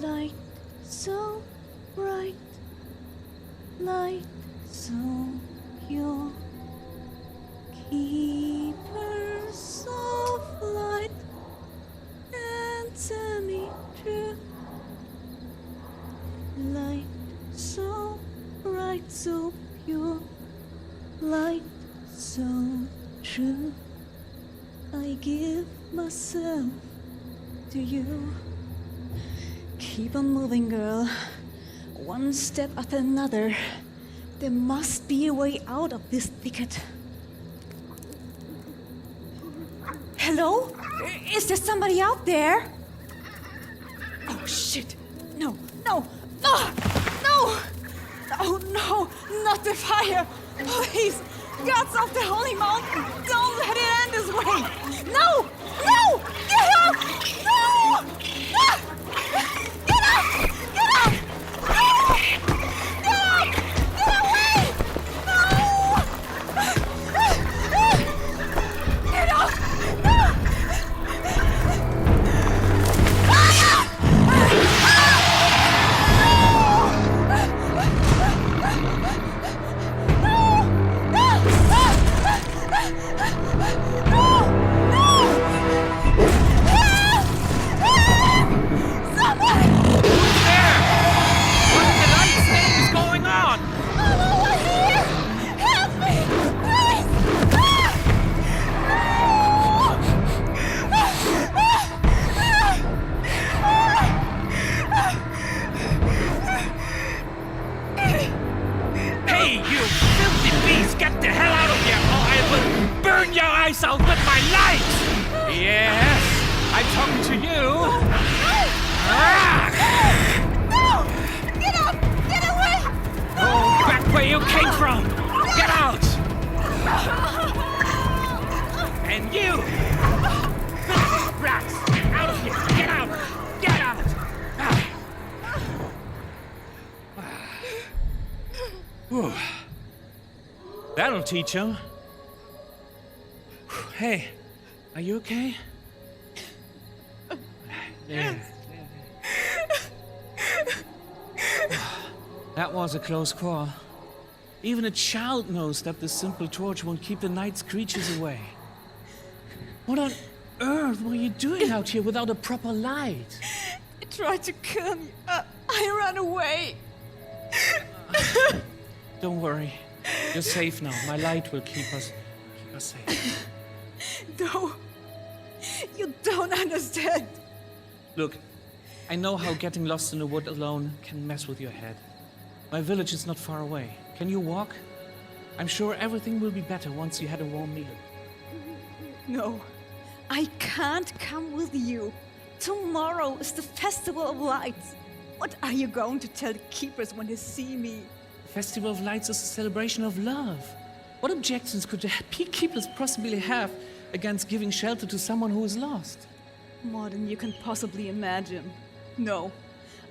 Light so bright, light so pure, keepers of light, answer me true. Light so bright, so pure, light so true. I give myself to you. Keep on moving, girl. One step after another. There must be a way out of this thicket. Hello? Is there somebody out there? Oh, shit. No, no, no, no! Oh, no, not the fire! Please, gods of the holy mountain, don't let it end this way! No! No! Get up! No! Ah! Get up! Get up! No! Get up! Get away! No! Get up! No! Out with my light! Yes, I'm talking to you! No! Get up! Get away! No! Oh, back where you came from! Get out! And you! Rats! Out of here! Get out! Get out! That'll teach him. Hey, are you okay? Yes. That was a close call. Even a child knows that the simple torch won't keep the night's creatures away. What on earth were you doing out here without a proper light? He tried to kill me. I ran away. Don't worry. You're safe now. My light will keep us safe. No, you don't understand. Look, I know how getting lost in the wood alone can mess with your head. My village is not far away. Can you walk? I'm sure everything will be better once you had a warm meal. No, I can't come with you. Tomorrow is the Festival of Lights. What are you going to tell the keepers when they see me? The Festival of Lights is a celebration of love. What objections could the keepers possibly have against giving shelter to someone who is lost? More than you can possibly imagine. No,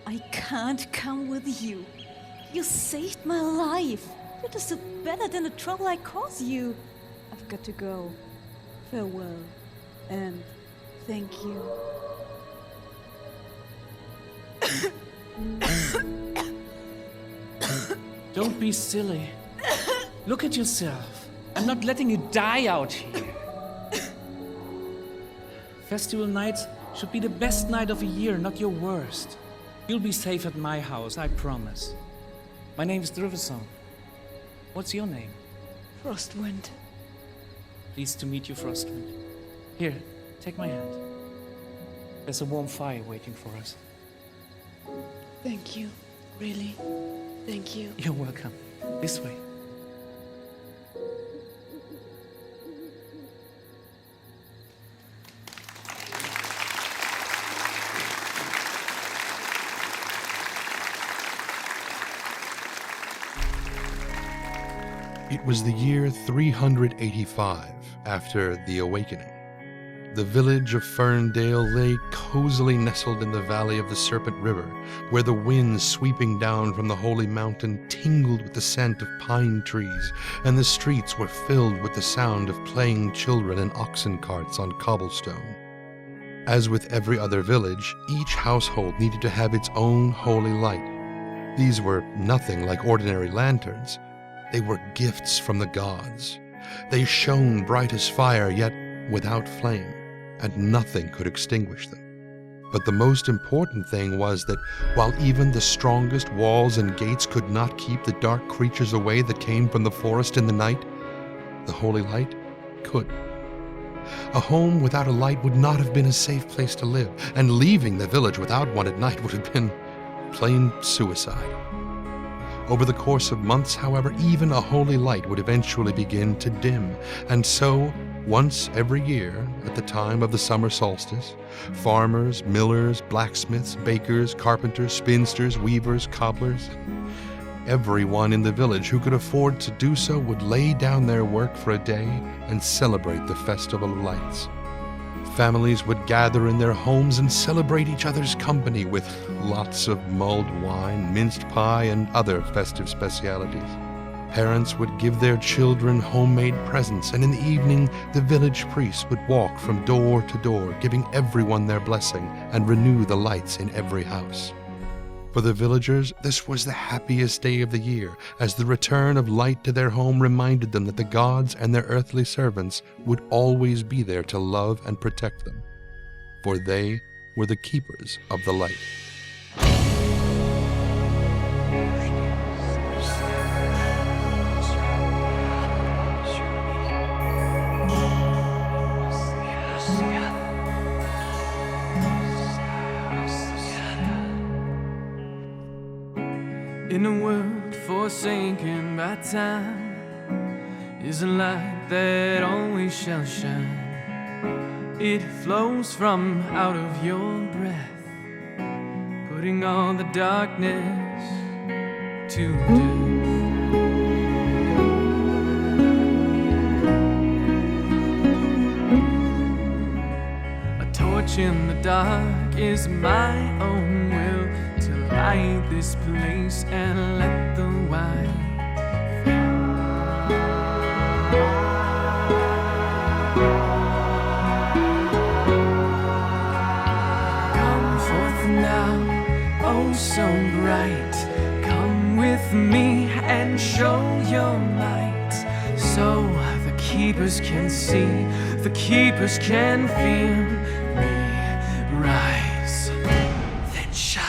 I can't come with you. You saved my life. You deserve better than the trouble I caused you. I've got to go. Farewell, and thank you. Don't be silly. Look at yourself. I'm not letting you die out here. Festival nights should be the best night of the year, not your worst. You'll be safe at my house, I promise. My name is Eurofurence. What's your name? Frostwind. Pleased to meet you, Frostwind. Here, take my hand. There's a warm fire waiting for us. Thank you. Really. Thank you. You're welcome. This way. It was the year 385 after the Awakening. The village of Ferndale lay cozily nestled in the valley of the Serpent River, where the wind sweeping down from the holy mountain tingled with the scent of pine trees, and the streets were filled with the sound of playing children in oxen carts on cobblestone. As with every other village, each household needed to have its own holy light. These were nothing like ordinary lanterns. They were gifts from the gods. They shone bright as fire, yet without flame, and nothing could extinguish them. But the most important thing was that while even the strongest walls and gates could not keep the dark creatures away that came from the forest in the night, the holy light could. A home without a light would not have been a safe place to live, and leaving the village without one at night would have been plain suicide. Over the course of months, however, even a holy light would eventually begin to dim, and so, once every year, at the time of the summer solstice, farmers, millers, blacksmiths, bakers, carpenters, spinsters, weavers, cobblers, everyone in the village who could afford to do so would lay down their work for a day and celebrate the Festival of Lights. Families would gather in their homes and celebrate each other's company with lots of mulled wine, minced pie, and other festive specialities. Parents would give their children homemade presents, and in the evening, the village priest would walk from door to door, giving everyone their blessing and renew the lights in every house. For the villagers, this was the happiest day of the year, as the return of light to their home reminded them that the gods and their earthly servants would always be there to love and protect them, for they were the keepers of the light. In a world forsaken by time, is a light that always shall shine. It flows from out of your breath, putting all the darkness to death. A torch in the dark is my own will to light this place and let the light come forth now, oh so bright. Come with me and show your might, so the keepers can see, the keepers can feel me rise, then shine.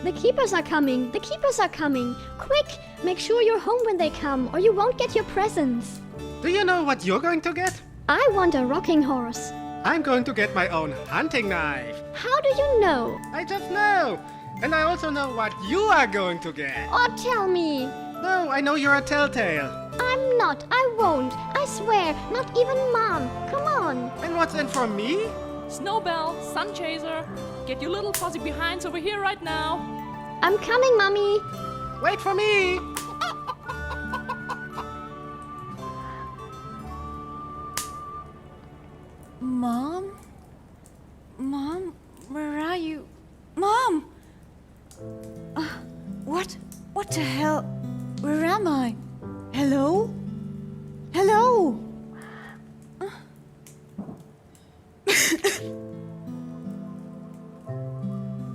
The keepers are coming! The keepers are coming! Quick! Make sure you're home when they come, or you won't get your presents. Do you know what you're going to get? I want a rocking horse. I'm going to get my own hunting knife. How do you know? I just know. And I also know what you are going to get. Oh, tell me. No, I know you're a telltale. I'm not. I won't. I swear. Not even Mom. Come on. And what's in for me? Snowbell, Sun Chaser, get your little fuzzy behinds over here right now. I'm coming, Mommy. Wait for me. Mom? Mom? Where are you? Mom! What the hell? Where am I? Hello? Hello?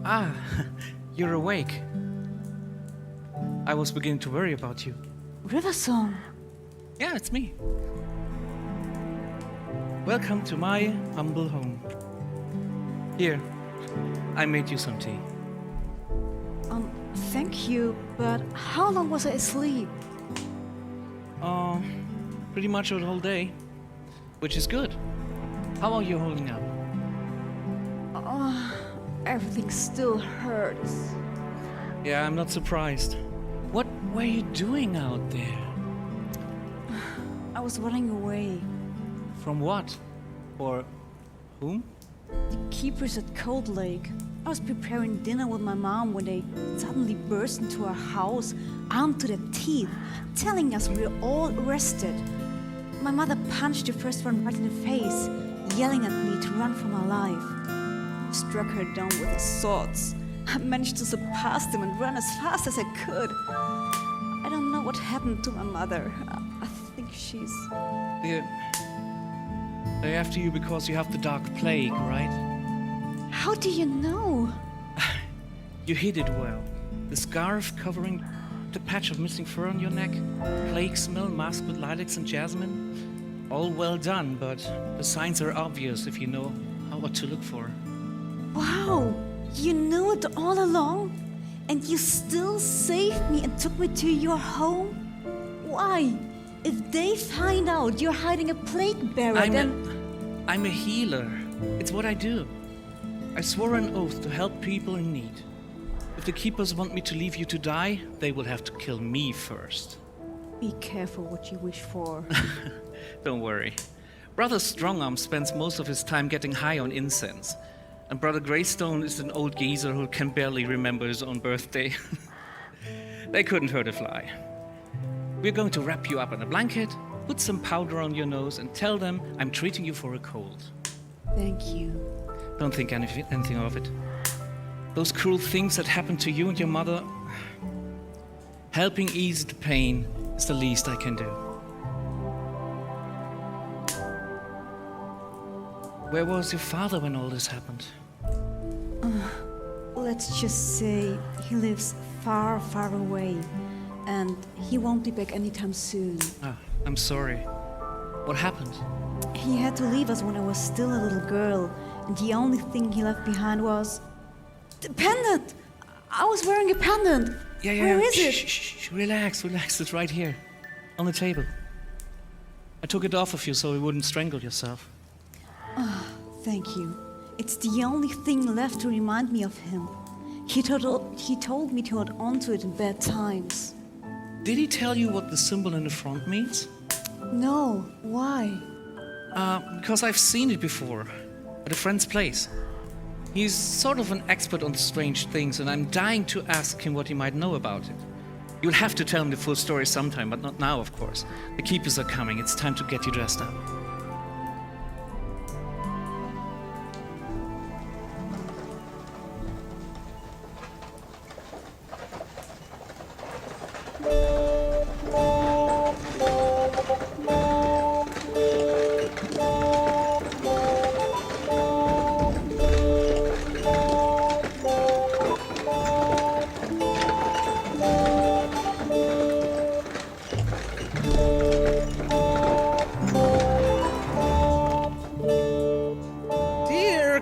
Ah, you're awake. I was beginning to worry about you. River Song. Yeah, it's me. Welcome to my humble home. Here, I made you some tea. Thank you, but how long was I asleep? Pretty much the whole day, which is good. How are you holding up? Everything still hurts. Yeah, I'm not surprised. What were you doing out there? I was running away. From what? Or whom? The keepers at Cold Lake. I was preparing dinner with my mom when they suddenly burst into our house, armed to the teeth, telling us we were all arrested. My mother punched the first one right in the face, yelling at me to run for my life. I struck her down with our swords. I managed to surpass them and run as fast as I could. I don't know what happened to my mother. I think she's... They're after you because you have the dark plague, right? How do you know? You hid it well. The scarf covering the patch of missing fur on your neck, plague smell masked with lilacs and jasmine. All well done, but the signs are obvious if you know what to look for. Wow, you knew it all along? And you still saved me and took me to your home? Why? If they find out you're hiding a plague bearer, I'm a healer. It's what I do. I swore an oath to help people in need. If the keepers want me to leave you to die, they will have to kill me first. Be careful what you wish for. Don't worry. Brother Strongarm spends most of his time getting high on incense. And Brother Greystone is an old geezer who can barely remember his own birthday. They couldn't hurt a fly. We're going to wrap you up in a blanket, put some powder on your nose, and tell them I'm treating you for a cold. Thank you. Don't think anything of it. Those cruel things that happened to you and your mother, helping ease the pain is the least I can do. Where was your father when all this happened? Let's just say he lives far, far away. And he won't be back anytime soon. Ah, I'm sorry. What happened? He had to leave us when I was still a little girl. And the only thing he left behind was... the pendant! I was wearing a pendant! Yeah. Where is it? Shh. Relax. It's right here. On the table. I took it off of you so you wouldn't strangle yourself. Thank you. It's the only thing left to remind me of him. He told me to hold on to it in bad times. Did he tell you what the symbol in the front means? No, why? Because I've seen it before. At a friend's place. He's sort of an expert on strange things, and I'm dying to ask him what he might know about it. You'll have to tell him the full story sometime, but not now, of course. The keepers are coming. It's time to get you dressed up.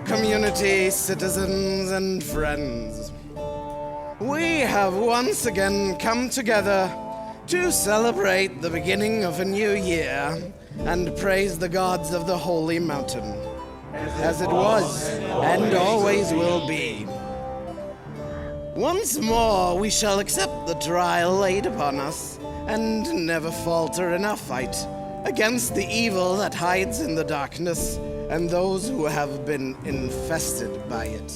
Community, citizens, and friends. We have once again come together to celebrate the beginning of a new year and praise the gods of the Holy Mountain, as it was and always will be. Once more we shall accept the trial laid upon us, and never falter in our fight against the evil that hides in the darkness and those who have been infested by it,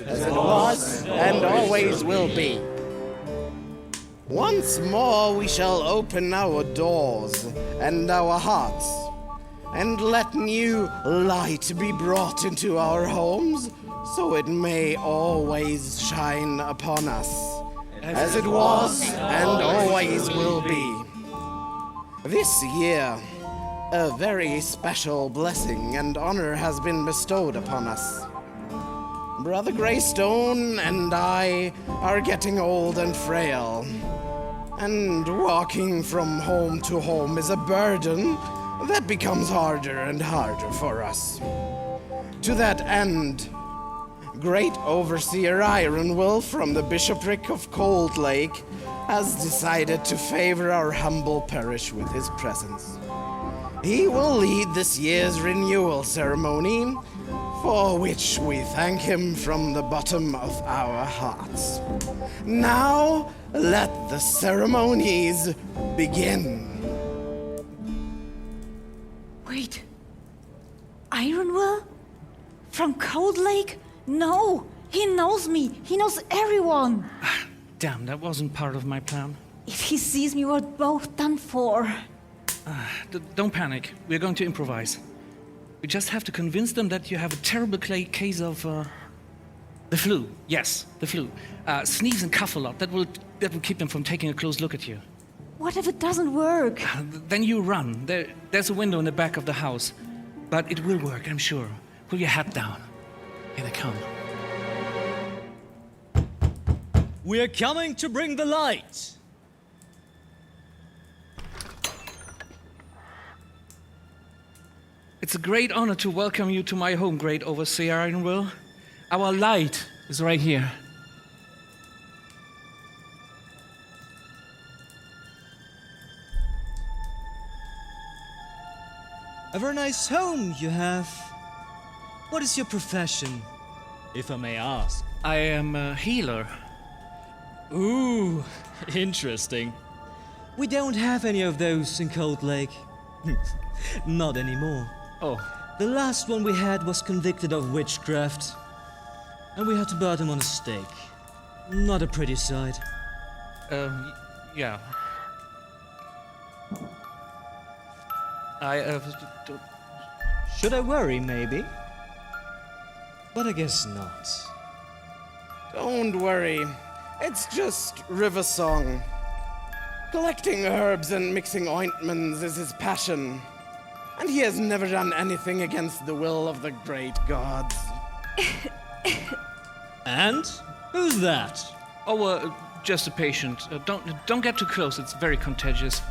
as it was and always will be. Once more we shall open our doors and our hearts, and let new light be brought into our homes, so it may always shine upon us, as it was and always will be. This year, a very special blessing and honor has been bestowed upon us. Brother Greystone and I are getting old and frail, and walking from home to home is a burden that becomes harder and harder for us. To that end, Great Overseer Ironwill from the Bishopric of Cold Lake has decided to favor our humble parish with his presence. He will lead this year's renewal ceremony, for which we thank him from the bottom of our hearts. Now, let the ceremonies begin. Wait. Ironwill? From Cold Lake? No! He knows me! He knows everyone! Damn, that wasn't part of my plan. If he sees me, we're both done for. Don't panic. We're going to improvise. We just have to convince them that you have a terrible case of, the flu. Yes, the flu. Sneeze and cough a lot. That will keep them from taking a close look at you. What if it doesn't work? Then you run. There's a window in the back of the house. But it will work, I'm sure. Pull your hat down. Here they come. We're coming to bring the light. It's a great honor to welcome you to my home, Great Overseer Ironwill. Our light is right here. A very nice home you have. What is your profession, if I may ask? I am a healer. Ooh, interesting. We don't have any of those in Cold Lake. Not anymore. Oh, The last one we had was convicted of witchcraft, and we had to burn him on a stake. Not a pretty sight. yeah. Should I worry, maybe? But I guess not. Don't worry, it's just River Song. Collecting herbs and mixing ointments is his passion, and he has never done anything against the will of the great gods. And? Who's that? Oh, just a patient. Don't get too close. It's very contagious.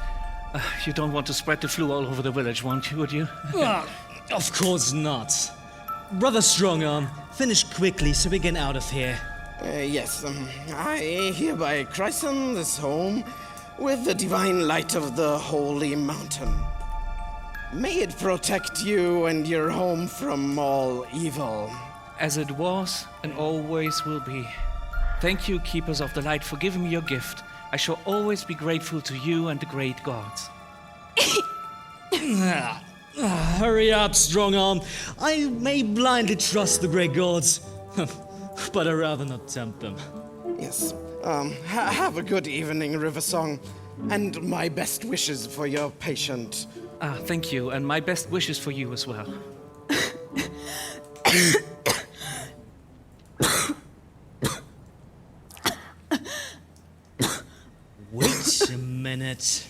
You don't want to spread the flu all over the village, would you? Of course not. Brother Strongarm, finish quickly so we get out of here. Yes, I hereby christen this home with the divine light of the Holy Mountain. May it protect you and your home from all evil. As it was and always will be. Thank you, Keepers of the Light, for giving me your gift. I shall always be grateful to you and the great gods. Hurry up, Strongarm. I may blindly trust the great gods, but I'd rather not tempt them. Yes, have a good evening, Riversong, and my best wishes for your patient. Thank you, and my best wishes for you as well. Wait a minute.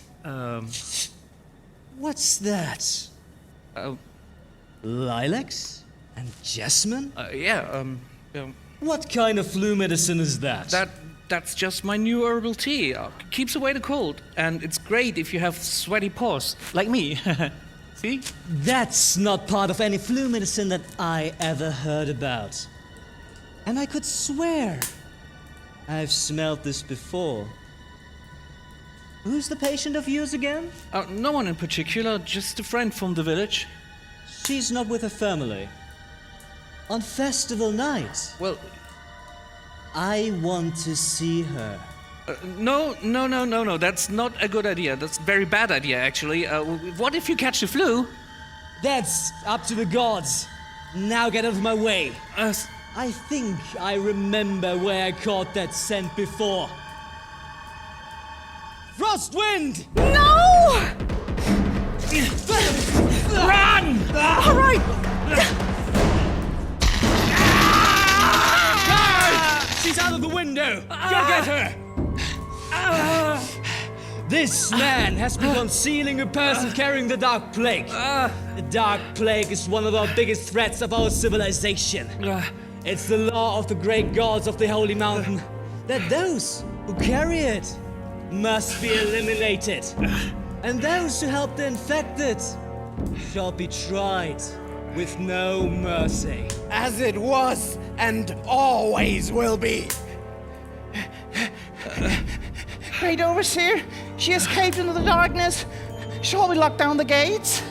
What's that? Lilacs? And jasmine? What kind of flu medicine is that? That's just my new herbal tea. Keeps away the cold, and it's great if you have sweaty paws, like me. See? That's not part of any flu medicine that I ever heard about. And I could swear I've smelled this before. Who's the patient of yours again? No one in particular, just a friend from the village. She's not with her family. On festival night. Well, I want to see her. no, that's not a good idea. That's a very bad idea, actually. What if you catch the flu? That's up to the gods. Now get out of my way. I think I remember where I caught that scent before. Frostwind! No! Run! All right! She's out of the window! Go get her! This man has been concealing a person carrying the Dark Plague. The Dark Plague is one of our biggest threats of our civilization. It's the law of the great gods of the Holy Mountain that those who carry it must be eliminated. And those who help the infected shall be tried with no mercy. As it was and always will be. Great Overseer, she escaped into the darkness. Shall we lock down the gates?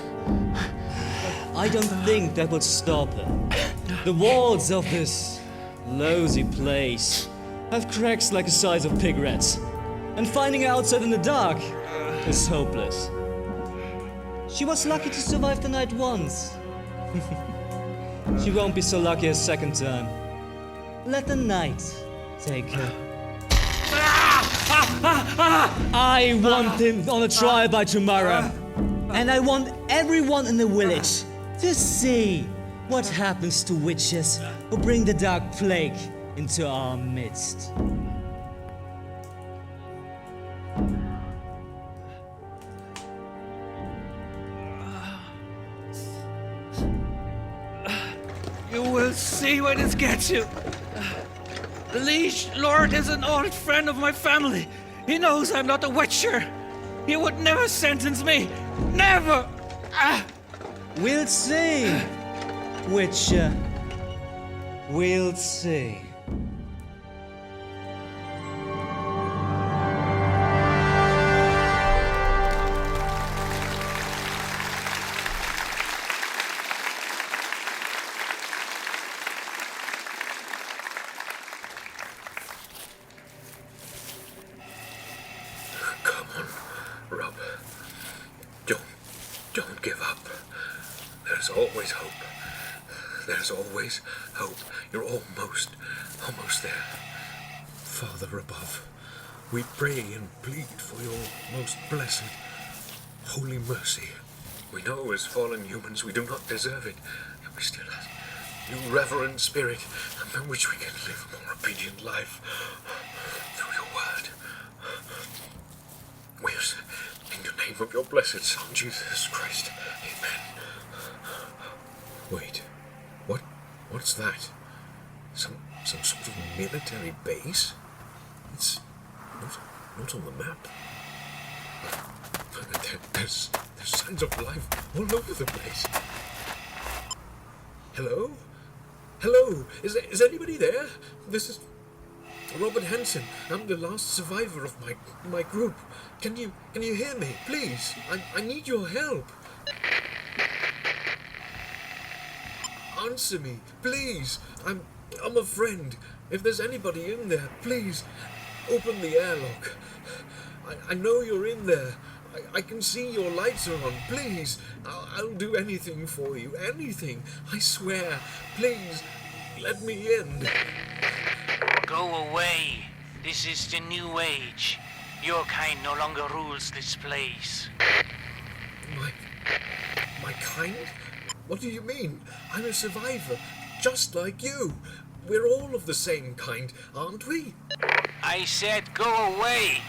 I don't think that would stop her. The walls of this lousy place have cracks like the size of pig rats, and finding her outside in the dark is hopeless. She was lucky to survive the night once. She won't be so lucky a second time. Let the night take her. I want him on a trial by tomorrow. And I want everyone in the village to see what happens to witches who bring the Dark Plague into our midst. You will see where this gets you. The Liege Lord is an old friend of my family. He knows I'm not a witcher. He would never sentence me. Never! We'll see, Witcher. We'll see. Come on, Rob. Don't give up. There's always hope. There's always hope. You're almost there. Father above, we pray and plead for your most blessed, holy mercy. We know as fallen humans we do not deserve it, and we still ask your reverent spirit by which we can live a more obedient life through your word. We ask in the name of your blessed Son, Jesus Christ. Amen. Wait, what's that? Some sort of military base? It's not on the map. But there's signs of life all over the place. Hello? Hello? Is anybody there? This is Robert Hansen. I'm the last survivor of my group. Can you hear me? Please. I need your help. Answer me, please. I'm a friend. If there's anybody in there, please open the airlock. I know you're in there. I can see your lights are on. Please, I'll do anything for you. Anything. I swear. Please, let me in. Go away. This is the new age. Your kind no longer rules this place. My kind? What do you mean? I'm a survivor, just like you. We're all of the same kind, aren't we? I said go away.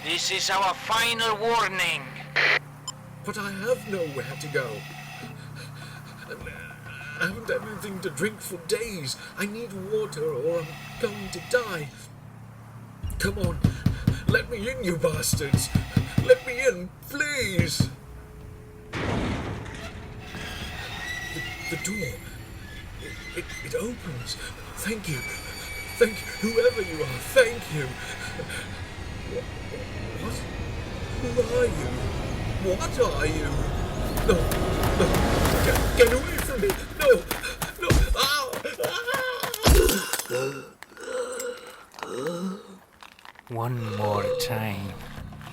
This is our final warning. But I have nowhere to go. I haven't anything to drink for days. I need water or I'm going to die. Come on, let me in, you bastards. Let me in, please. The door. It opens. Thank you. Thank you. Whoever you are, thank you. What? Who are you? What are you? No, no, get away from me! No, no! One more time.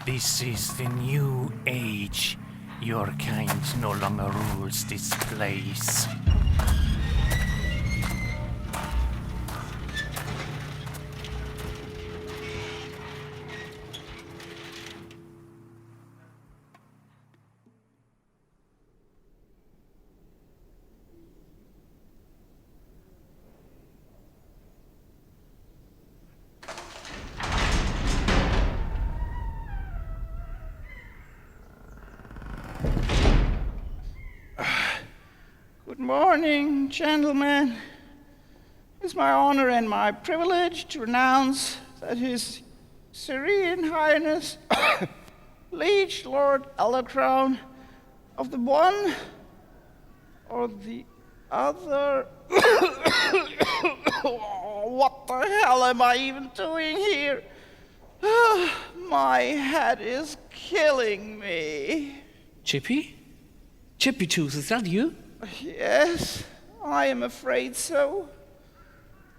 This is the new age. Your kind no longer rules this place. Good morning, gentlemen. It's my honor and my privilege to announce that His Serene Highness, Liege Lord Eldercrown, of the one or the other. What the hell am I even doing here? My head is killing me. Chippy? Chippy Tooth, is that you? Yes, I am afraid so.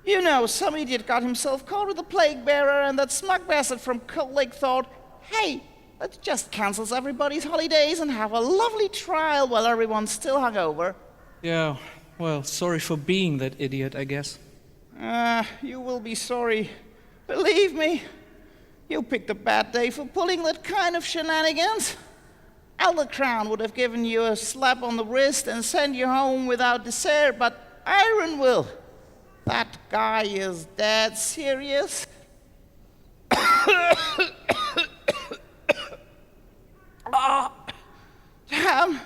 You know, some idiot got himself caught with the plague bearer, and that smug bastard from Cold Lake thought, hey, let's just cancel everybody's holidays and have a lovely trial while everyone's still hungover. Yeah, well, sorry for being that idiot, I guess. You will be sorry. Believe me, you picked a bad day for pulling that kind of shenanigans. Eldercrown would have given you a slap on the wrist and sent you home without dessert, but Iron will. That guy is dead serious. Oh, damn.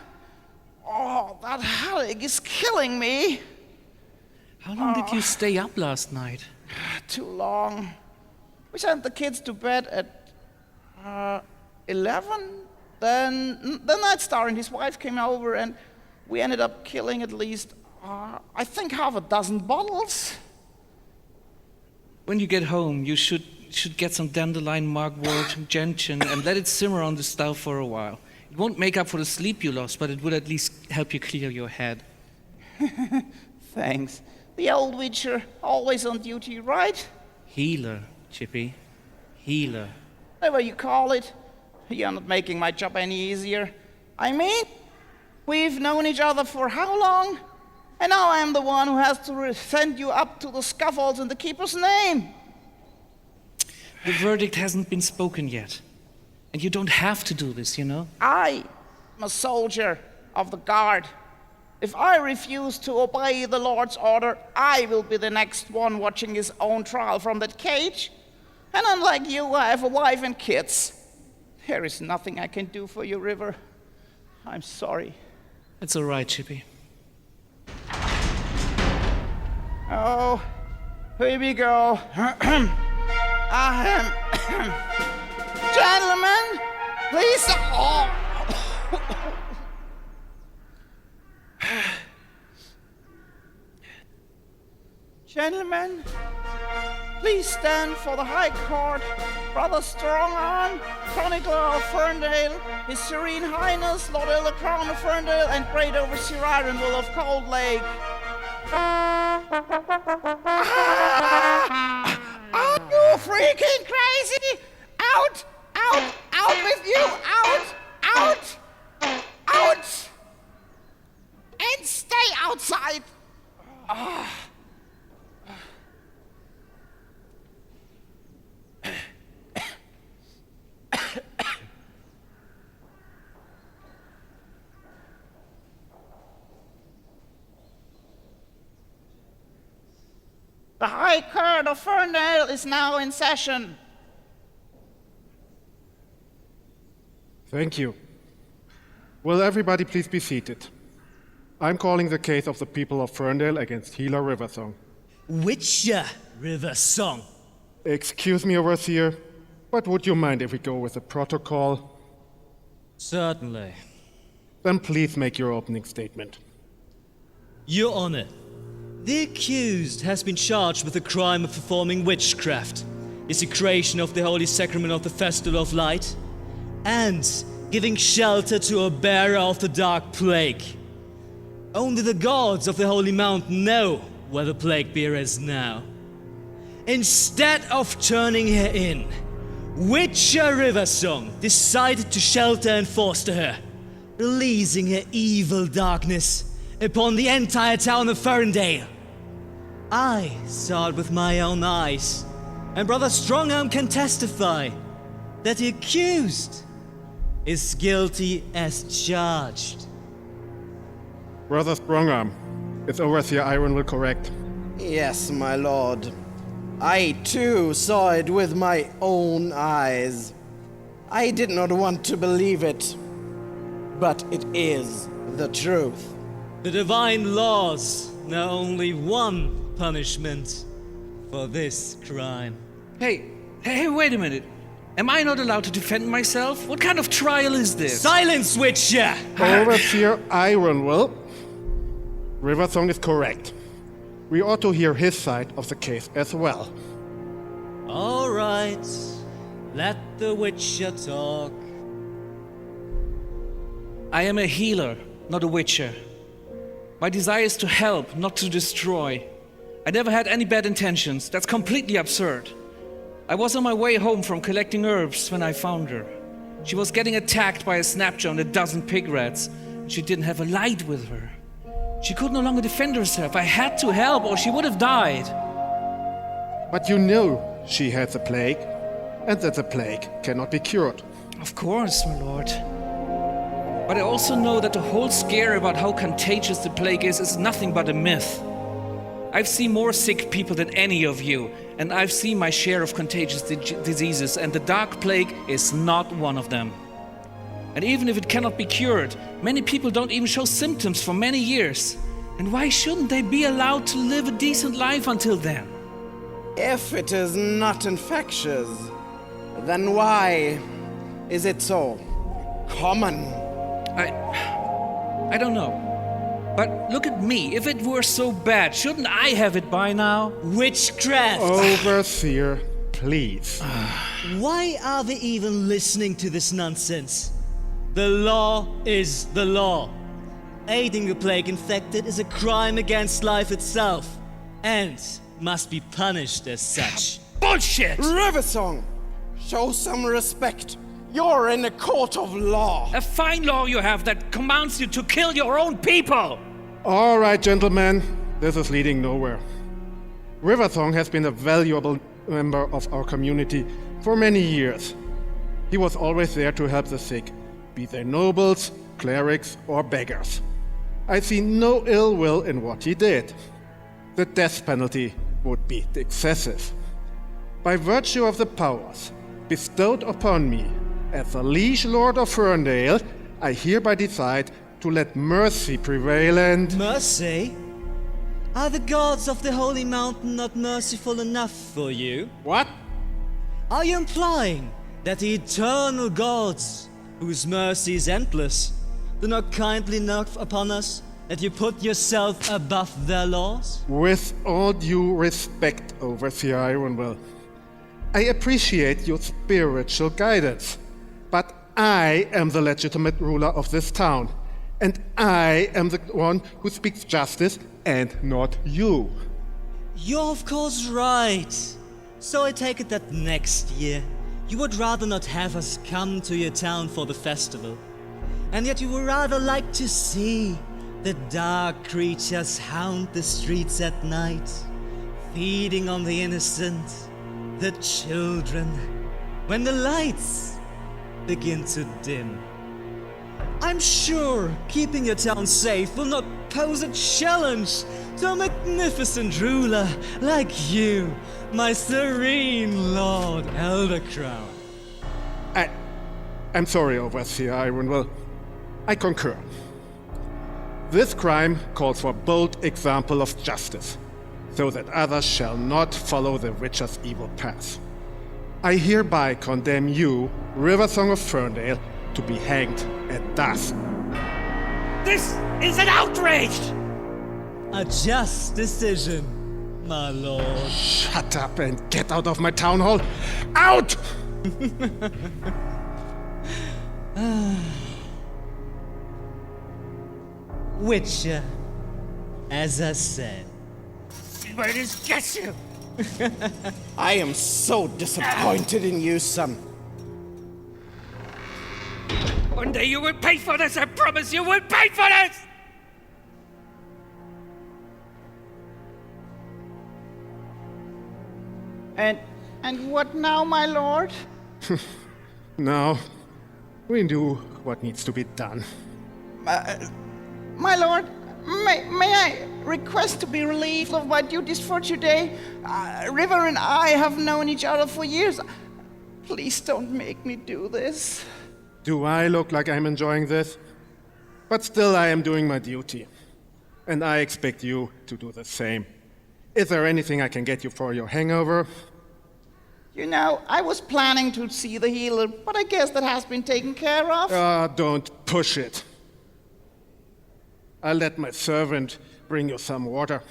Oh, that headache is killing me. How long did you stay up last night? Too long. We sent the kids to bed at 11. Then the Night Star and his wife came over, and we ended up killing at least, I think, half a dozen bottles. When you get home, you should get some dandelion, margwort, gentian, and let it simmer on the stove for a while. It won't make up for the sleep you lost, but it would at least help you clear your head. Thanks. The old witcher, always on duty, right? Healer, Chippy. Healer. Whatever you call it. You're not making my job any easier. I mean, we've known each other for how long? And now I'm the one who has to send you up to the scaffolds in the Keeper's name. The verdict hasn't been spoken yet. And you don't have to do this, you know? I am a soldier of the guard. If I refuse to obey the Lord's order, I will be the next one watching his own trial from that cage. And unlike you, I have a wife and kids. There is nothing I can do for you, River. I'm sorry. It's all right, Chippy. Oh, here we go. Gentlemen, please. Oh. Gentlemen, please stand for the High Court. Brother Strongarm, Chronicler of Ferndale, His Serene Highness, Lord Eldercrown of Ferndale, and Great Overseer Ironwool of Cold Lake. Are you freaking crazy? Out! Out! Out with you! Out! Out! Out! And stay outside! The High Court of Ferndale is now in session. Thank you. Will everybody please be seated? I'm calling the case of the people of Ferndale against Healer Riversong. Which Riversong? Excuse me, Overseer, but would you mind if we go with the protocol? Certainly. Then please make your opening statement. Your Honor, the accused has been charged with the crime of performing witchcraft, desecration of the holy sacrament of the Festival of Light, and giving shelter to a bearer of the dark plague. Only the gods of the Holy Mountain know where the plague bearer is now. Instead of turning her in, Witcher Riversong decided to shelter and foster her, releasing her evil darkness upon the entire town of Ferndale. I saw it with my own eyes, and Brother Strongarm can testify that the accused is guilty as charged. Brother Strongarm, is Overseer Ironwill correct? Yes, my lord. I too saw it with my own eyes. I did not want to believe it, but it is the truth. The divine laws know only one punishment for this crime. Hey, wait a minute. Am I not allowed to defend myself? What kind of trial is this? Silence, Witcher! Overseer Ironwill, Riversong is correct. We ought to hear his side of the case as well. All right, let the Witcher talk. I am a healer, not a witcher. My desire is to help, not to destroy. I never had any bad intentions. That's completely absurd. I was on my way home from collecting herbs when I found her. She was getting attacked by a snapjaw and a dozen pig rats, and she didn't have a light with her. She could no longer defend herself. I had to help, or she would have died. But you know she had the plague, and that the plague cannot be cured. Of course, my lord. But I also know that the whole scare about how contagious the plague is nothing but a myth. I've seen more sick people than any of you, and I've seen my share of contagious diseases, and the dark plague is not one of them. And even if it cannot be cured, many people don't even show symptoms for many years. And why shouldn't they be allowed to live a decent life until then? If it is not infectious, then why is it so common? I don't know. But look at me. If it were so bad, shouldn't I have it by now? Witchcraft! Overseer, please. Why are they even listening to this nonsense? The law is the law. Aiding the plague infected is a crime against life itself, and must be punished as such. Bullshit! Riversong, show some respect. You're in a court of law. A fine law you have that commands you to kill your own people! All right, gentlemen, this is leading nowhere. Riversong has been a valuable member of our community for many years. He was always there to help the sick, be they nobles, clerics, or beggars. I see no ill will in what he did. The death penalty would be excessive. By virtue of the powers bestowed upon me as the liege lord of Ferndale, I hereby decide to let mercy prevail and... Mercy? Are the gods of the Holy Mountain not merciful enough for you? What? Are you implying that the eternal gods, whose mercy is endless, do not kindly enough upon us that you put yourself above their laws? With all due respect, Overseer Ironwill, I appreciate your spiritual guidance, but I am the legitimate ruler of this town, and I am the one who speaks justice and not you. You're of course right. So I take it that next year you would rather not have us come to your town for the festival, and yet you would rather like to see the dark creatures hound the streets at night, feeding on the innocent, the children, when the lights begin to dim. I'm sure keeping your town safe will not pose a challenge to a magnificent ruler like you, my serene Lord Eldercrown. I'm sorry, Overseer Ironwill. I concur. This crime calls for a bold example of justice, so that others shall not follow the Witcher's evil path. I hereby condemn you, Riversong of Ferndale, to be hanged at dusk. This is an outrage! A just decision, my lord. Shut up and get out of my town hall! Out! Which, as I said, Where does get you? I am so disappointed in you, son. One day you will pay for this, I promise you will pay for this! And what now, my lord? Now, we do what needs to be done. My lord, may I request to be relieved of my duties for today? River and I have known each other for years. Please don't make me do this. Do I look like I'm enjoying this? But still, I am doing my duty. And I expect you to do the same. Is there anything I can get you for your hangover? You know, I was planning to see the healer, but I guess that has been taken care of. Don't push it. I'll let my servant bring you some water.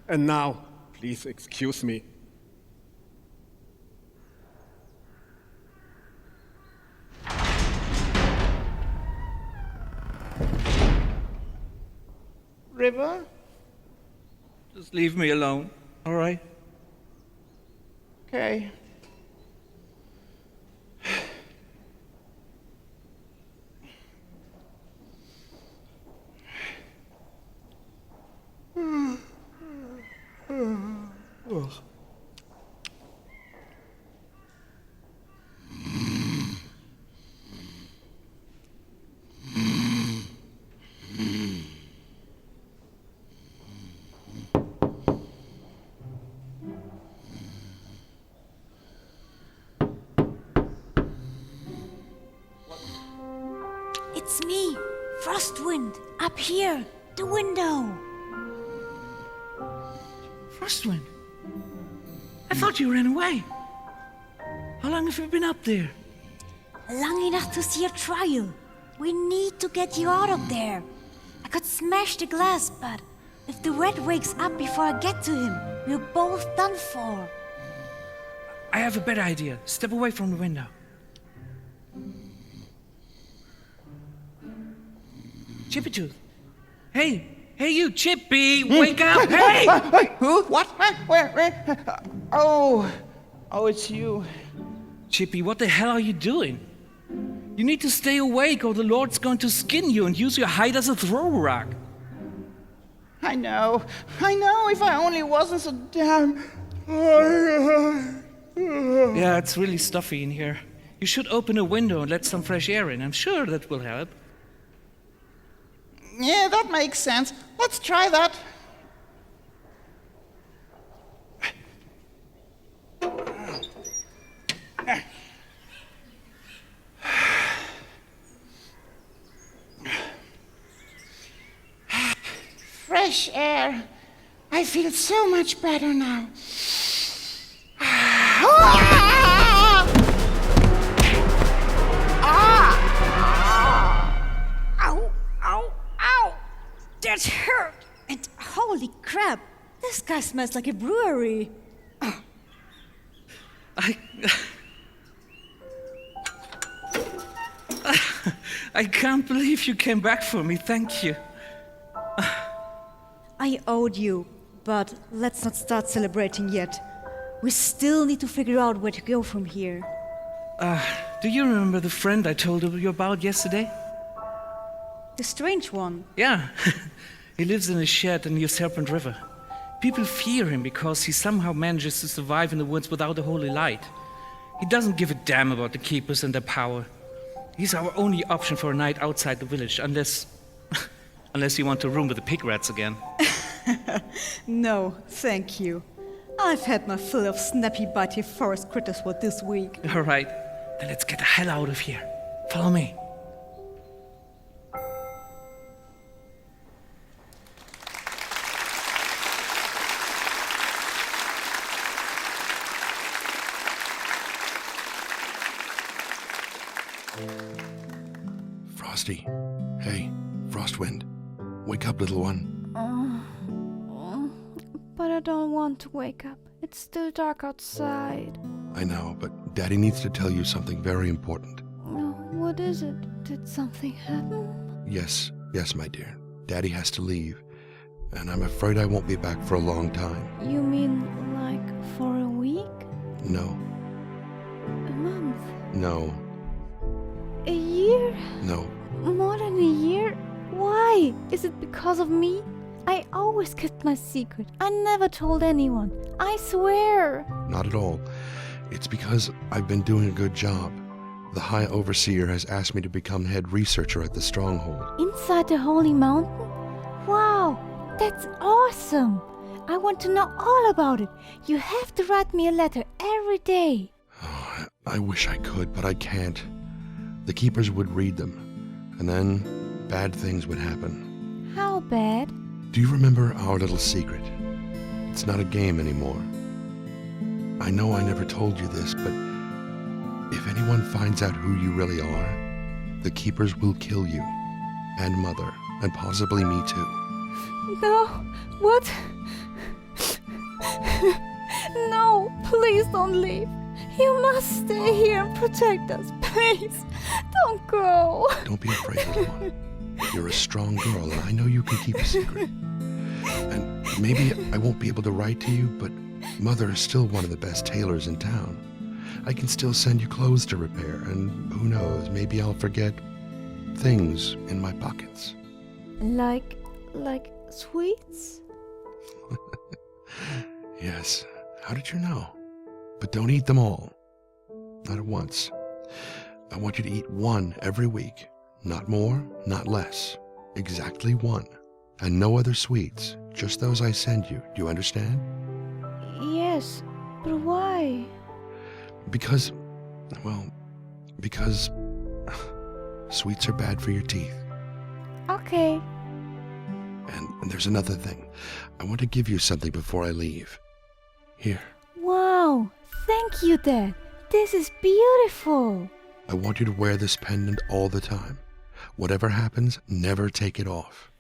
And now, please excuse me. River? Just leave me alone, all right? Okay. It's me, Frostwind, up here, the window. Frostwind? I thought you ran away. How long have you been up there? Long enough to see your trial. We need to get you out of there. I could smash the glass, but if the rat wakes up before I get to him, we're both done for. I have a better idea. Step away from the window. Chippy Tooth. Hey, you, Chippy, wake up! Hey! Who? What? Where? Oh, it's you. Chippy, what the hell are you doing? You need to stay awake or the Lord's going to skin you and use your hide as a throw rock. I know. If I only wasn't so damn... Yeah, it's really stuffy in here. You should open a window and let some fresh air in. I'm sure that will help. Yeah, that makes sense. Let's try that. Fresh air. I feel so much better now. That hurt! And holy crap, this guy smells like a brewery. I can't believe you came back for me, thank you. I owed you, but let's not start celebrating yet. We still need to figure out where to go from here. Do you remember the friend I told you about yesterday? The strange one? Yeah. He lives in a shed near Serpent River. People fear him because he somehow manages to survive in the woods without a holy light. He doesn't give a damn about the keepers and their power. He's our only option for a night outside the village, unless you want to room with the pig rats again. No, thank you. I've had my fill of snappy, bitey forest critters for this week. All right, then let's get the hell out of here. Follow me. Frosty. Hey, Frostwind. Wake up, little one. But I don't want to wake up. It's still dark outside. I know, but Daddy needs to tell you something very important. What What is it? Did something happen? Yes, my dear. Daddy has to leave, and I'm afraid I won't be back for a long time. You mean like for a week? No. A month? No. A year? No. More than a year? Why? Is it because of me? I always kept my secret. I never told anyone. I swear. Not at all. It's because I've been doing a good job. The High Overseer has asked me to become head researcher at the Stronghold. Inside the Holy Mountain? Wow, that's awesome. I want to know all about it. You have to write me a letter every day. Oh, I wish I could, but I can't. The keepers would read them, and then bad things would happen. How bad? Do you remember our little secret? It's not a game anymore. I know I never told you this, but if anyone finds out who you really are, the keepers will kill you, and Mother, and possibly me too. No, what? No, please don't leave. You must stay here and protect us. Please, don't go. Don't be afraid, little one. You're a strong girl, and I know you can keep a secret. And maybe I won't be able to write to you, but Mother is still one of the best tailors in town. I can still send you clothes to repair, and who knows, maybe I'll forget things in my pockets. Like sweets? Yes. How did you know? But don't eat them all. Not at once. I want you to eat one every week. Not more, not less. Exactly one. And no other sweets. Just those I send you. Do you understand? Yes, but why? Because sweets are bad for your teeth. Okay. And there's another thing. I want to give you something before I leave. Here. Wow, thank you, Dad. This is beautiful. I want you to wear this pendant all the time. Whatever happens, never take it off.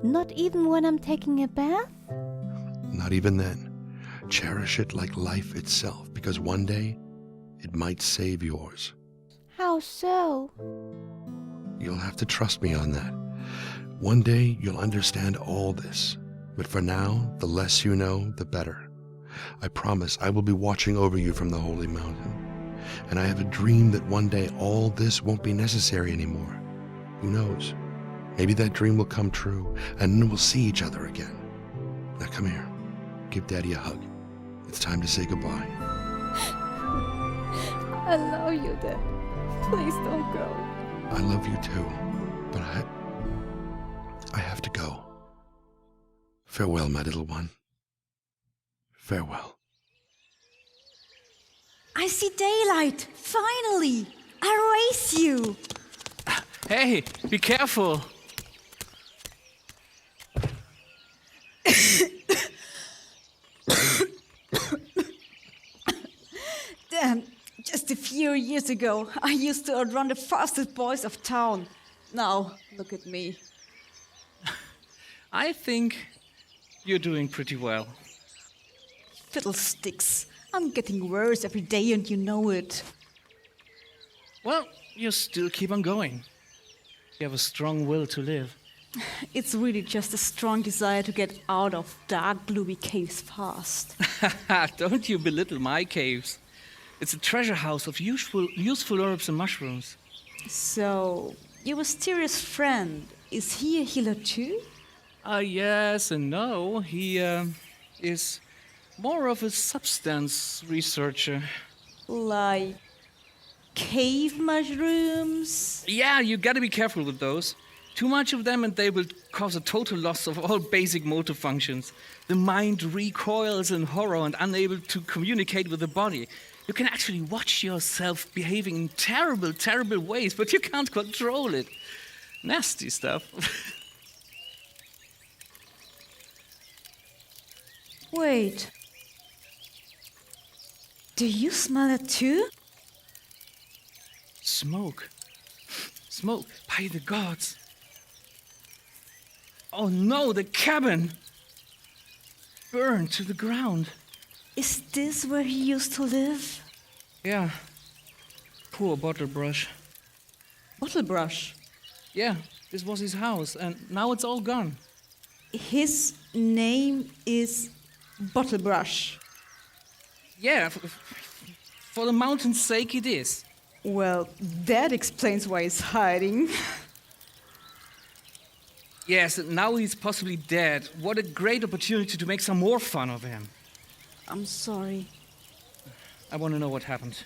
Not even when I'm taking a bath? Not even then. Cherish it like life itself, because one day, it might save yours. How so? You'll have to trust me on that. One day, you'll understand all this. But for now, the less you know, the better. I promise I will be watching over you from the Holy Mountain. And I have a dream that one day all this won't be necessary anymore. Who knows? Maybe that dream will come true, and then we'll see each other again. Now come here. Give Daddy a hug. It's time to say goodbye. I love you, Dad. Please don't go. I love you too, but I have to go. Farewell, my little one. Farewell. I see daylight. Finally. I race you. Hey, be careful. Damn, just a few years ago, I used to outrun the fastest boys of town. Now, look at me. I think you're doing pretty well. Fiddlesticks. I'm getting worse every day and you know it. Well, you still keep on going. You have a strong will to live. It's really just a strong desire to get out of dark, gloomy caves fast. Don't you belittle my caves. It's a treasure house of useful herbs and mushrooms. So, your mysterious friend, is he a healer too? Yes and no. He is more of a substance researcher. Like cave mushrooms? Yeah, you gotta be careful with those. Too much of them and they will cause a total loss of all basic motor functions. The mind recoils in horror and unable to communicate with the body. You can actually watch yourself behaving in terrible, terrible ways, but you can't control it. Nasty stuff. Wait. Do you smell it too? Smoke. Smoke, by the gods. Oh no, the cabin! Burned to the ground. Is this where he used to live? Yeah. Poor bottle brush. Bottlebrush. Yeah, this was his house, and now it's all gone. His name is Bottlebrush. Yeah, for the mountain's sake it is. Well, that explains why he's hiding. Yes, and now he's possibly dead. What a great opportunity to make some more fun of him. I'm sorry. I want to know what happened.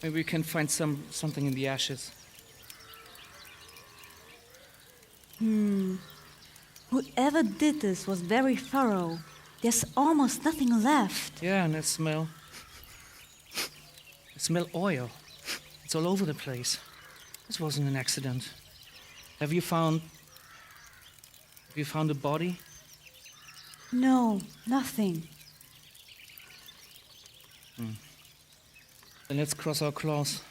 Maybe we can find something in the ashes. Whoever did this was very thorough. There's almost nothing left. Yeah, and I smell oil. It's all over the place. This wasn't an accident. Have you found a body? No, nothing. Then let's cross our claws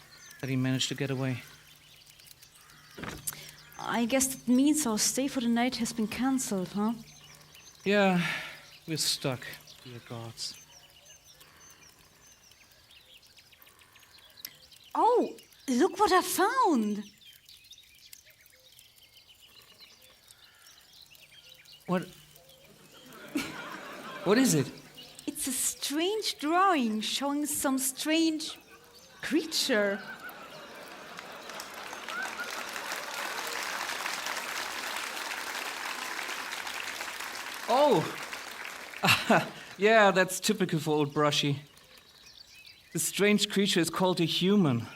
that he managed to get away. I guess that means our stay for the night has been cancelled, huh? Yeah, we're stuck, dear gods. Oh, look what I found! What is it? It's a strange drawing showing some strange creature. Oh! Yeah, that's typical for old Brushy. The strange creature is called a human.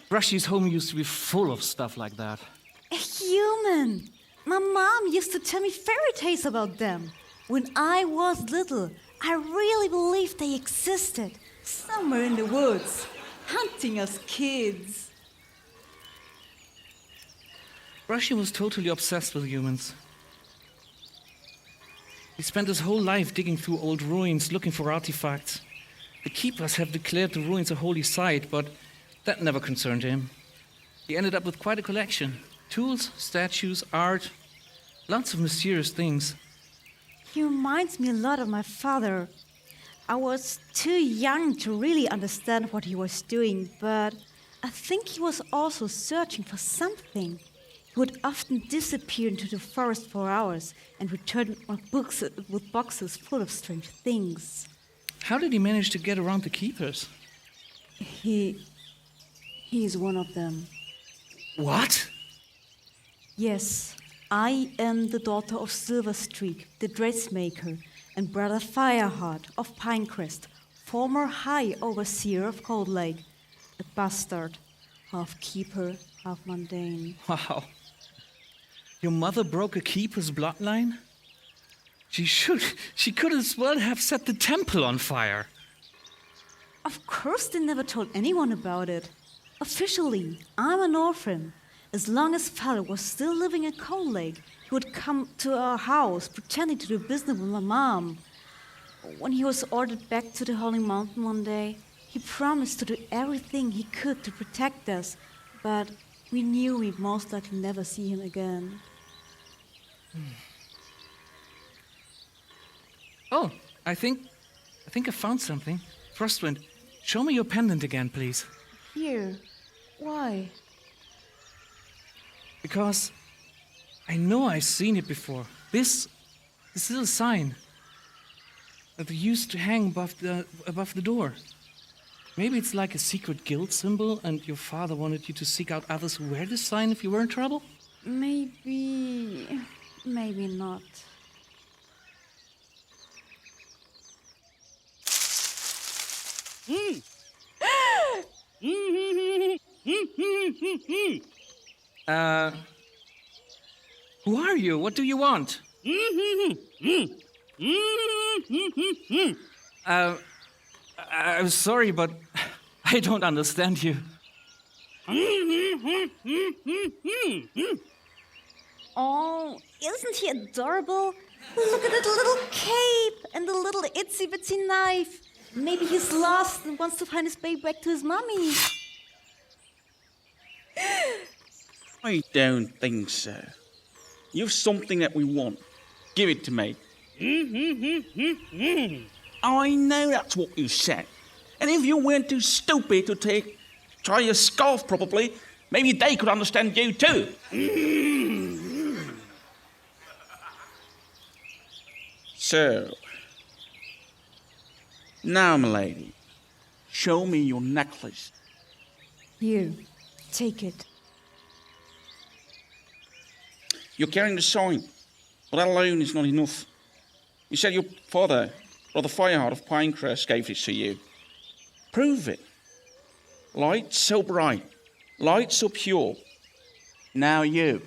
Brushy's home used to be full of stuff like that. A human! My mom used to tell me fairy tales about them. When I was little, I really believed they existed, somewhere in the woods, hunting us kids. Brushy was totally obsessed with humans. He spent his whole life digging through old ruins, looking for artifacts. The keepers have declared the ruins a holy site, but that never concerned him. He ended up with quite a collection. Tools, statues, art, lots of mysterious things. He reminds me a lot of my father. I was too young to really understand what he was doing, but I think he was also searching for something. He would often disappear into the forest for hours and return with boxes full of strange things. How did he manage to get around the keepers? He's one of them. What? Yes, I am the daughter of Silverstreak, the dressmaker, and Brother Fireheart of Pinecrest, former High Overseer of Cold Lake, a bastard, half keeper, half mundane. Wow. Your mother broke a keeper's bloodline? She could as well have set the temple on fire. Of course they never told anyone about it. Officially, I'm an orphan. As long as father was still living in Cold Lake, he would come to our house pretending to do business with my mom. When he was ordered back to the Holy Mountain one day, he promised to do everything he could to protect us, but we knew we'd most likely never see him again. Oh, I think I found something. Frostwind, show me your pendant again, please. Here. Why? Because I know I've seen it before. This little sign that they used to hang above the door. Maybe it's like a secret guild symbol, and your father wanted you to seek out others who wear this sign if you were in trouble? Maybe not. Who are you? What do you want? I'm sorry, but I don't understand you. Oh, isn't he adorable? Look at that little cape and the little itsy-bitsy knife. Maybe he's lost and wants to find his way back to his mommy. I don't think so. You've something that we want. Give it to me. I know that's what you said. And if you weren't too stupid to take Try your scarf properly. Maybe they could understand you too. So, now, m'lady, show me your necklace. Here, take it. You're carrying the sign, but that alone is not enough. You said your father, Brother Fireheart of Pinecrest, gave this to you. Prove it. Light so bright, light so pure. Now you.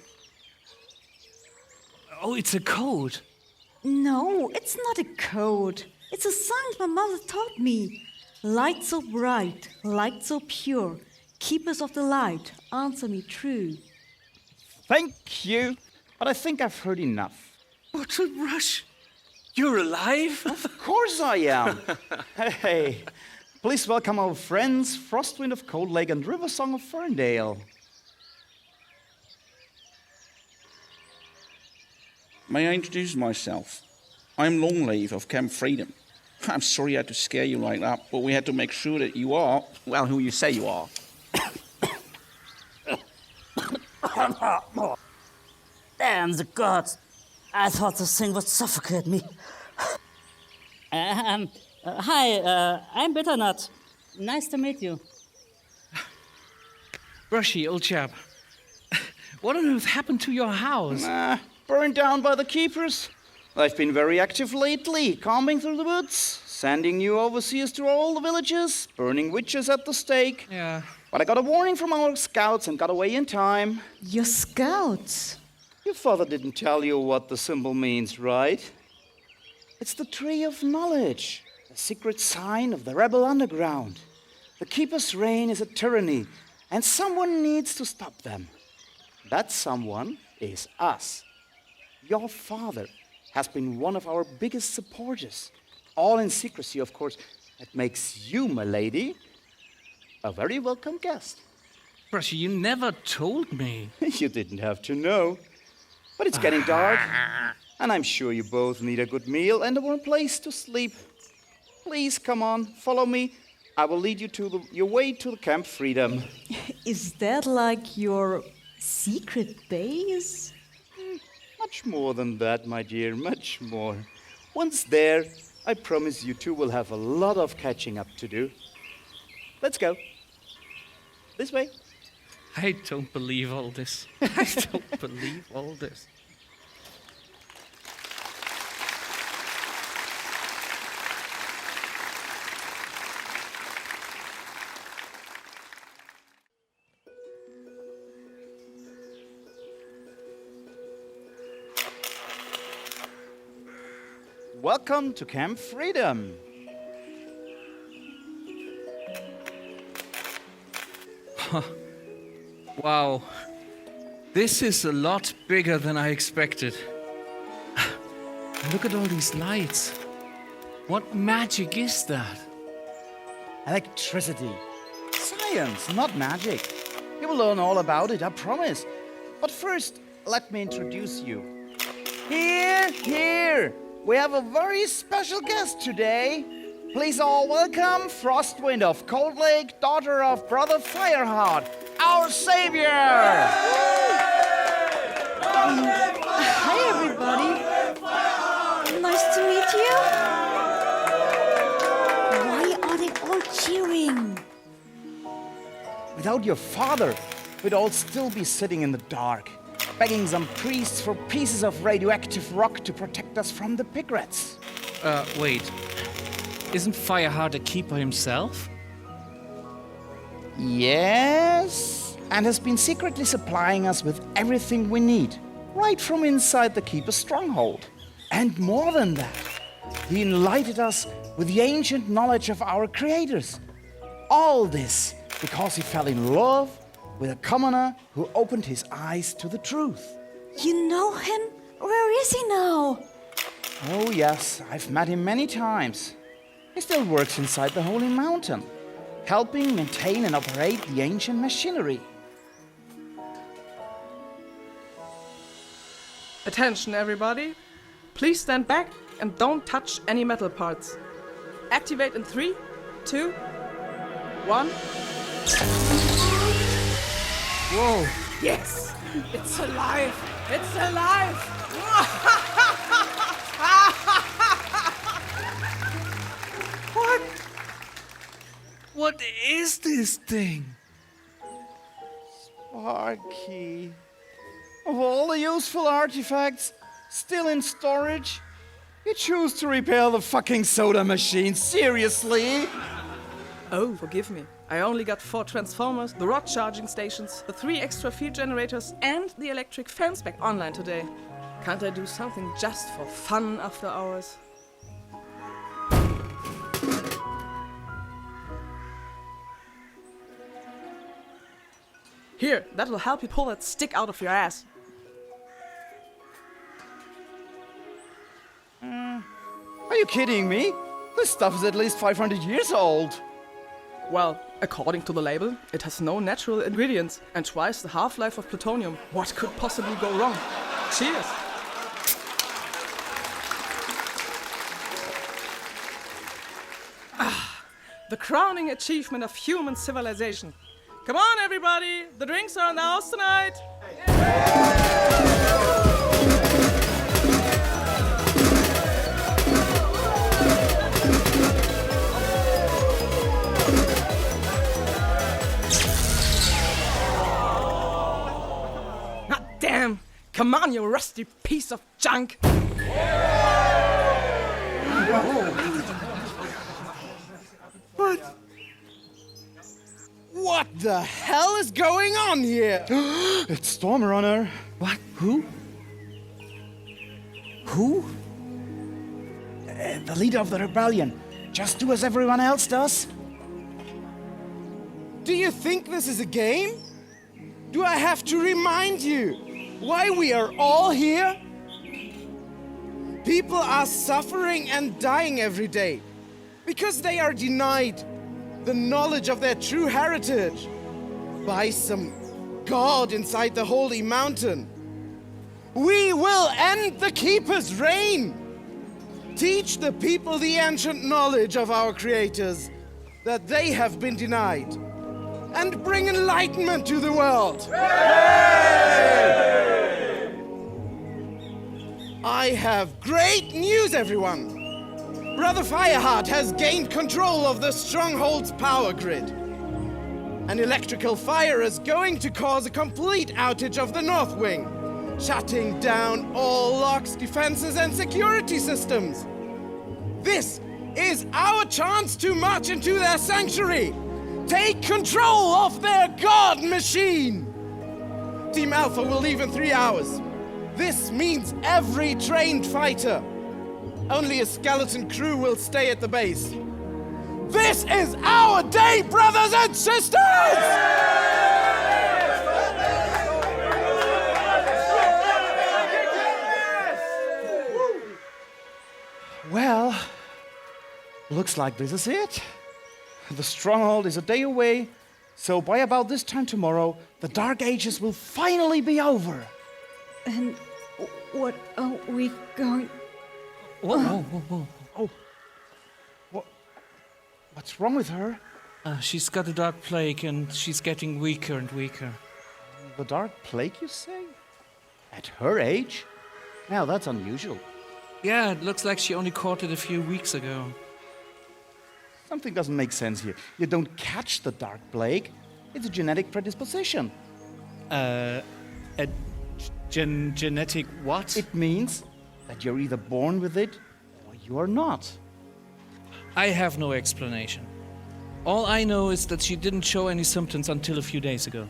Oh, it's a code. No, it's not a code. It's a song my mother taught me. Light so bright, light so pure. Keepers of the light, answer me true. Thank you, but I think I've heard enough. Bottle Brush, you're alive? Of course I am. Hey, please welcome our friends, Frostwind of Cold Lake and Riversong of Ferndale. May I introduce myself? I'm Longleaf of Camp Freedom. I'm sorry I had to scare you like that, but we had to make sure that you are, well, who you say you are. Damn the gods! I thought this thing would suffocate me. Hi, I'm Bitternut. Nice to meet you. Brushy, old chap. What on earth happened to your house? Burned down by the keepers. I've been very active lately, combing through the woods, sending new overseers to all the villages, burning witches at the stake. Yeah. But I got a warning from our scouts and got away in time. Your scouts? Your father didn't tell you what the symbol means, right? It's the Tree of Knowledge, a secret sign of the rebel underground. The Keeper's reign is a tyranny, and someone needs to stop them. That someone is us. Your father has been one of our biggest supporters. All in secrecy, of course. That makes you, my lady, a very welcome guest. Brushy, you never told me. You didn't have to know. But it's getting dark, and I'm sure you both need a good meal and a warm place to sleep. Please, come on, follow me. I will lead you to your way to the Camp Freedom. Is that like your secret base? Much more than that, my dear, much more. Once there, I promise you two will have a lot of catching up to do. Let's go. This way. I don't believe all this. I don't believe all this. Welcome to Camp Freedom. Wow. This is a lot bigger than I expected. Look at all these lights. What magic is that? Electricity. Science, not magic. You will learn all about it, I promise. But first, let me introduce you. Here! We have a very special guest today. Please all welcome Frostwind of Cold Lake, daughter of Brother Fireheart, our savior! Hi, everybody. Nice to meet you. Why are they all cheering? Without your father, we'd all still be sitting in the dark, begging some priests for pieces of radioactive rock to protect us from the pig rats. Wait. Isn't Fireheart a keeper himself? Yes, and has been secretly supplying us with everything we need, right from inside the Keeper's stronghold. And more than that, he enlightened us with the ancient knowledge of our creators. All this because he fell in love with a commoner who opened his eyes to the truth. You know him? Where is he now? Oh yes, I've met him many times. He still works inside the Holy Mountain, helping maintain and operate the ancient machinery. Attention, everybody. Please stand back and don't touch any metal parts. Activate in 3, 2, 1. Whoa. Yes! It's alive! It's alive! What? What is this thing? Sparky. Of all the useful artifacts still in storage, you choose to repair the fucking soda machine. Seriously? Oh, forgive me. I only got 4 transformers, the rod charging stations, the 3 extra field generators, and the electric fence back online today. Can't I do something just for fun after hours? Here, that will help you pull that stick out of your ass. Are you kidding me? This stuff is at least 500 years old. Well, according to the label, it has no natural ingredients and twice the half-life of plutonium. What could possibly go wrong? Cheers! The crowning achievement of human civilization. Come on, everybody! The drinks are in the house tonight! Ah, damn! Come on, you rusty piece of junk! What the hell is going on here? It's Stormrunner. What? Who? Who? The leader of the rebellion. Just do as everyone else does. Do you think this is a game? Do I have to remind you why we are all here? People are suffering and dying every day because they are denied the knowledge of their true heritage by some god inside the holy mountain. We will end the Keeper's reign. Teach the people the ancient knowledge of our creators that they have been denied, and bring enlightenment to the world. I have great news, everyone. Brother Fireheart has gained control of the Stronghold's power grid. An electrical fire is going to cause a complete outage of the North Wing, shutting down all locks, defenses, and security systems. This is our chance to march into their sanctuary. Take control of their god machine. Team Alpha will leave in 3 hours. This means every trained fighter. Only a skeleton crew will stay at the base. This is our day, brothers and sisters! Well, looks like this is it. The Stronghold is a day away, so by about this time tomorrow, the Dark Ages will finally be over. And what are we going... Whoa, whoa, whoa, whoa. Oh. What's wrong with her? She's got the Dark Plague and she's getting weaker and weaker. The Dark Plague, you say? At her age? Now, that's unusual. Yeah, it looks like she only caught it a few weeks ago. Something doesn't make sense here. You don't catch the Dark Plague. It's a genetic predisposition. Genetic what? It means that you're either born with it or you are not. I have no explanation. All I know is that she didn't show any symptoms until a few days ago.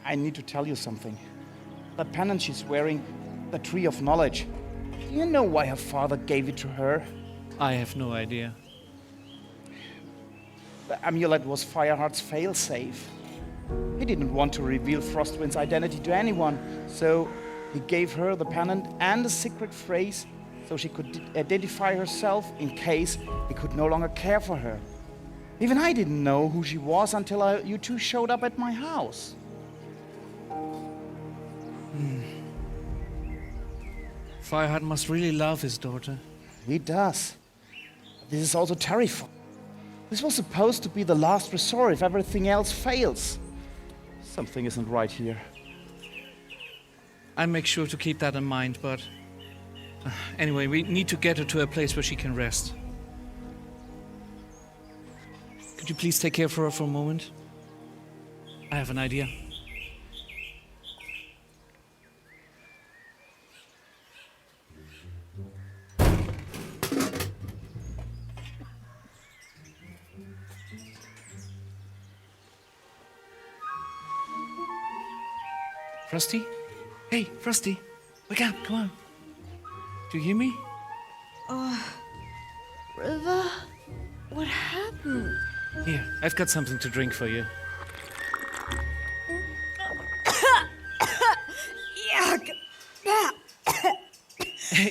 I need to tell you something. The pennant she's wearing, the Tree of Knowledge. Do you know why her father gave it to her? I have no idea. The amulet was Fireheart's failsafe. He didn't want to reveal Frostwind's identity to anyone, so he gave her the pennant and a secret phrase so she could identify herself in case he could no longer care for her. Even I didn't know who she was until you two showed up at my house. Fireheart must really love his daughter. He does. This is also terrifying. This was supposed to be the last resort if everything else fails. Something isn't right here. I'll make sure to keep that in mind, but... anyway, we need to get her to a place where she can rest. Could you please take care of her for a moment? I have an idea. Frosty? Hey, Frosty, wake up, come on. Do you hear me? River, what happened? Here, I've got something to drink for you. Yuck!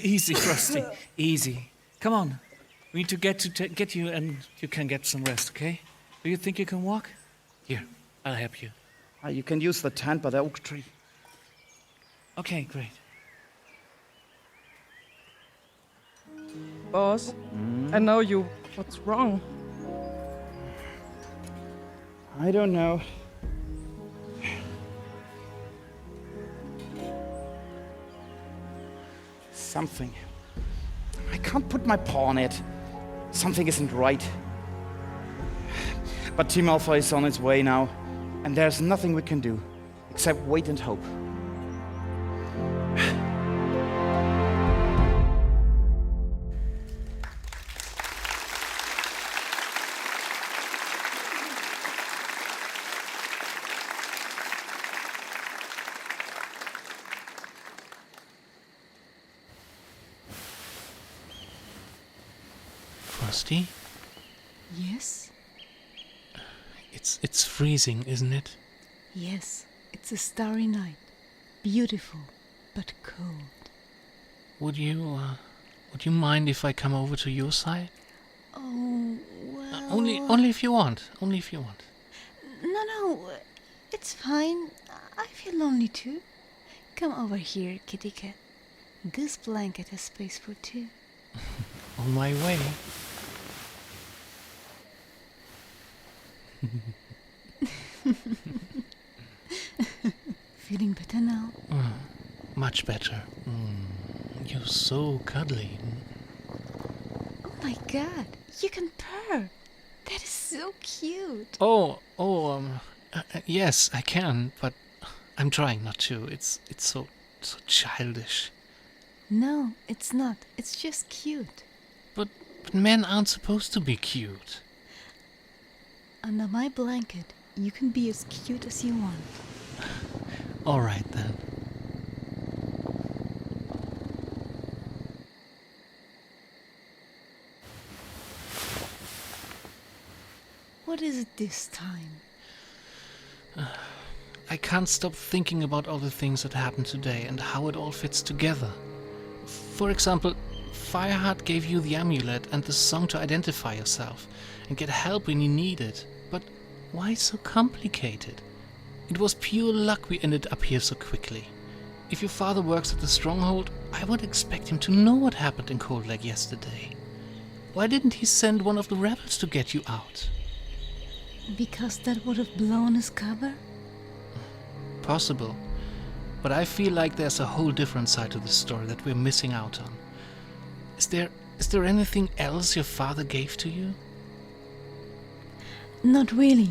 Easy, Frosty, easy. Come on, we need to get you and you can get some rest, okay? Do you think you can walk? Here, I'll help you. You can use the tent by the oak tree. Okay, great. Boss, I know you. What's wrong? I don't know. Something. I can't put my paw on it. Something isn't right. But Team Alpha is on its way now, and there's nothing we can do except wait and hope. Frosty? Yes? It's freezing, isn't it? Yes, it's a starry night. Beautiful, but cold. Would you mind if I come over to your side? Oh, well... Only if you want. Only if you want. No, it's fine. I feel lonely too. Come over here, kitty cat. This blanket has space for two. On my way. Feeling better now? Much better. You're so cuddly. Oh my god, you can purr. That is so cute. Yes, I can, but I'm trying not to. It's so childish. No, it's not. It's just cute. But men aren't supposed to be cute. Under my blanket, you can be as cute as you want. All right then. What is it this time? I can't stop thinking about all the things that happened today and how it all fits together. For example, Fireheart gave you the amulet and the song to identify yourself and get help when you need it. But why so complicated? It was pure luck we ended up here so quickly. If your father works at the stronghold, I would expect him to know what happened in Cold Lake yesterday. Why didn't he send one of the rebels to get you out? Because that would have blown his cover? Possible. But I feel like there's a whole different side to the story that we're missing out on. Is there anything else your father gave to you? Not really.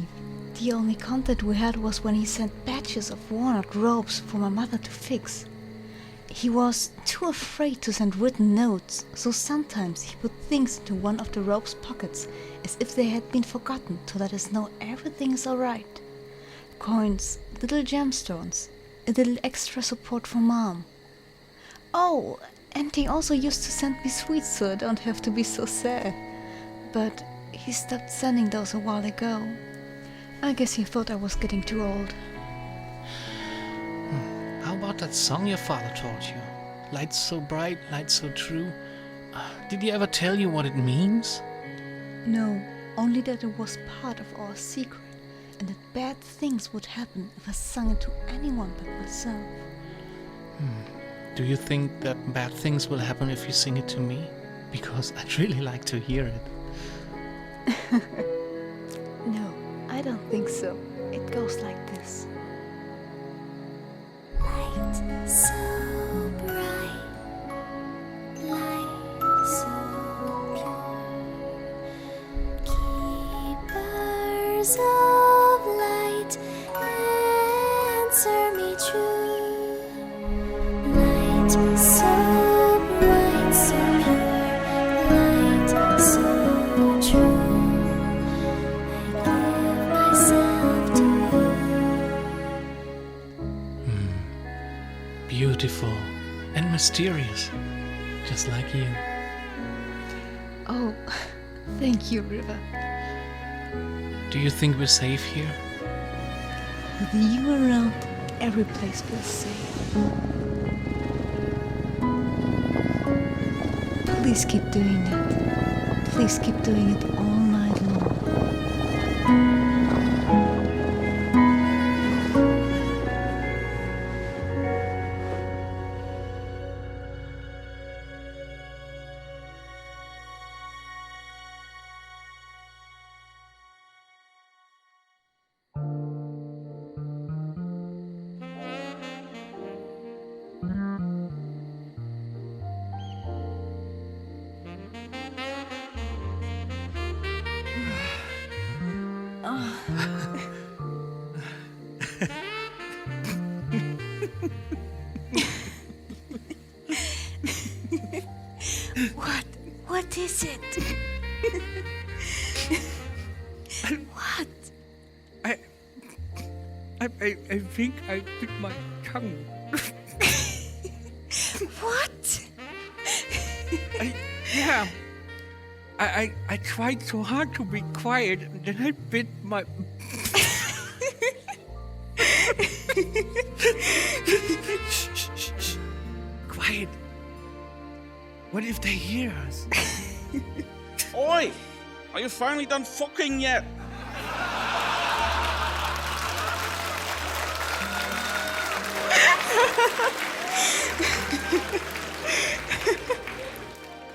The only contact we had was when he sent batches of worn-out ropes for my mother to fix. He was too afraid to send written notes, so sometimes he put things into one of the rope's pockets as if they had been forgotten to let us know everything is alright. Coins, little gemstones, a little extra support for Mom. Oh, and he also used to send me sweets so I don't have to be so sad. But he stopped sending those a while ago. I guess he thought I was getting too old. How about that song your father taught you? Lights so bright, lights so true. Did he ever tell you what it means? No, only that it was part of our secret, and that bad things would happen if I sung it to anyone but myself. Do you think that bad things will happen if you sing it to me? Because I'd really like to hear it. think so. It goes like this. Light so bright, light so pure, keepers of light, answer me true. Light so bright, so pure, light so true, I give myself to you. Beautiful and mysterious, just like you. Oh, thank you, River. Do you think we're safe here? With you around, every place feels safe. Please keep doing that. Please keep doing it all night long. What is it? What? I think I bit my tongue. What? Yeah. I tried so hard to be quiet, and then I bit my... Shh. Quiet. What if they hear us? Oi! Are you finally done fucking yet?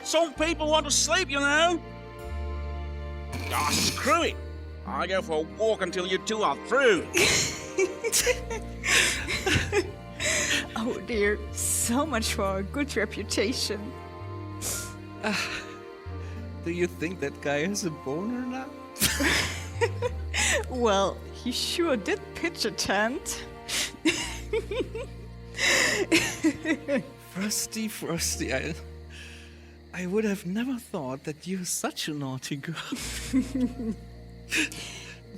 Some people want to sleep, you know. Ah, screw it. I go for a walk until you two are through. Oh dear, so much for our good reputation. Do you think that guy has a boner now? Well, he sure did pitch a tent. Frosty, I would have never thought that you're such a naughty girl.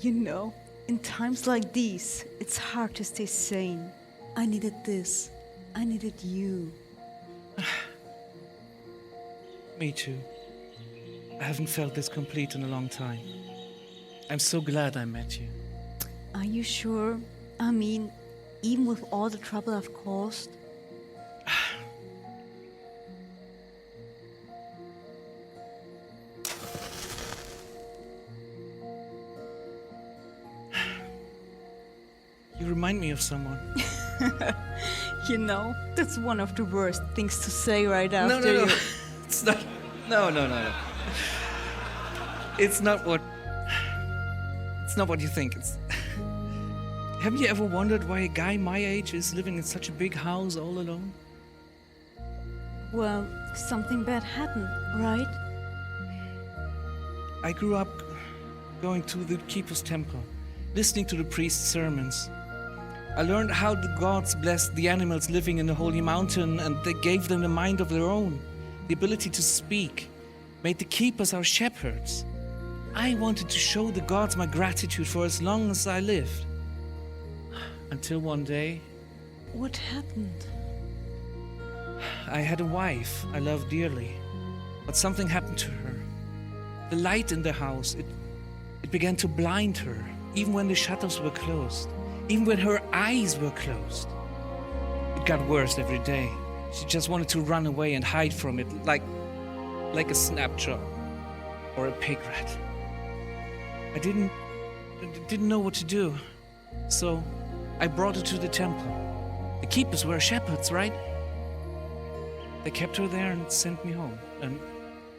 You know, in times like these, it's hard to stay sane. I needed this. I needed you. Me too. I haven't felt this complete in a long time. I'm so glad I met you. Are you sure? I mean, even with all the trouble I've caused? You remind me of someone. You know, that's one of the worst things to say right after No. you... It's not. No. It's not what you think. Have you ever wondered why a guy my age is living in such a big house all alone? Well, something bad happened, right? I grew up going to the Keeper's Temple, listening to the priest's sermons. I learned how the gods blessed the animals living in the holy mountain, and they gave them a mind of their own, the ability to speak, made the keepers our shepherds. I wanted to show the gods my gratitude for as long as I lived. Until one day... What happened? I had a wife I loved dearly, but something happened to her. The light in the house, it began to blind her, even when the shutters were closed, even when her eyes were closed. It got worse every day. She just wanted to run away and hide from it, like a snapshot or a pig rat. I didn't know what to do, so I brought her to the temple. The keepers were shepherds, right? They kept her there and sent me home. And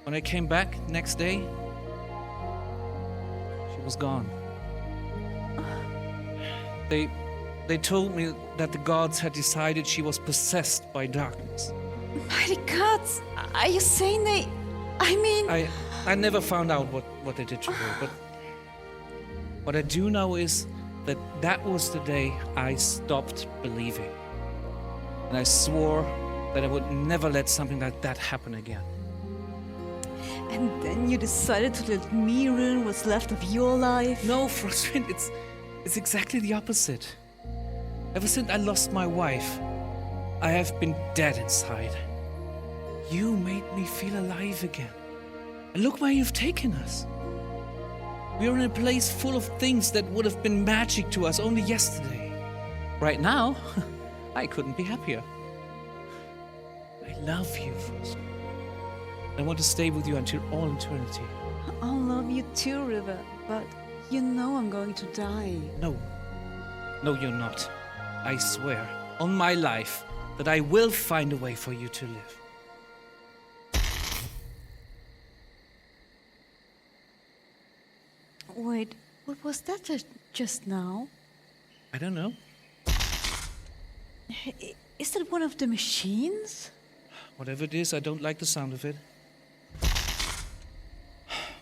when I came back next day, she was gone. They told me that the gods had decided she was possessed by darkness. Mighty gods, are you saying they... I mean... I never found out what they did to her, but what I do know is that was the day I stopped believing. And I swore that I would never let something like that happen again. And then you decided to let me ruin what's left of your life? No, Frostwind, it's exactly the opposite. Ever since I lost my wife, I have been dead inside. You made me feel alive again. And look where you've taken us. We are in a place full of things that would have been magic to us only yesterday. Right now, I couldn't be happier. I love you, Frostwind. I want to stay with you until all eternity. I love you too, River, but you know I'm going to die. No, you're not. I swear, on my life, that I will find a way for you to live. Wait, what was that just now? I don't know. Is that one of the machines? Whatever it is, I don't like the sound of it.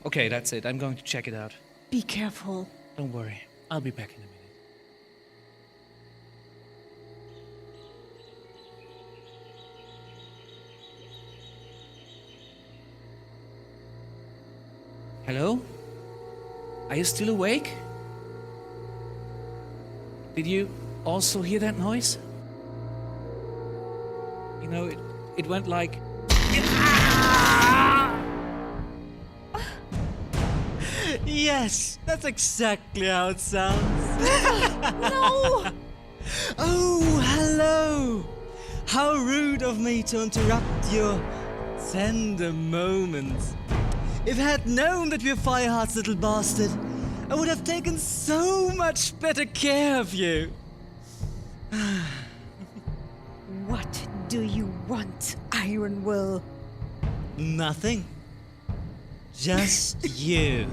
Okay, that's it. I'm going to check it out. Be careful. Don't worry. I'll be back in a minute. Hello? Are you still awake? Did you also hear that noise? You know, it went like... Yes, that's exactly how it sounds. No! Oh, hello! How rude of me to interrupt your tender moments. If I had known that you're Fireheart's little bastard, I would have taken so much better care of you. What do you want, Iron Will? Nothing. Just you.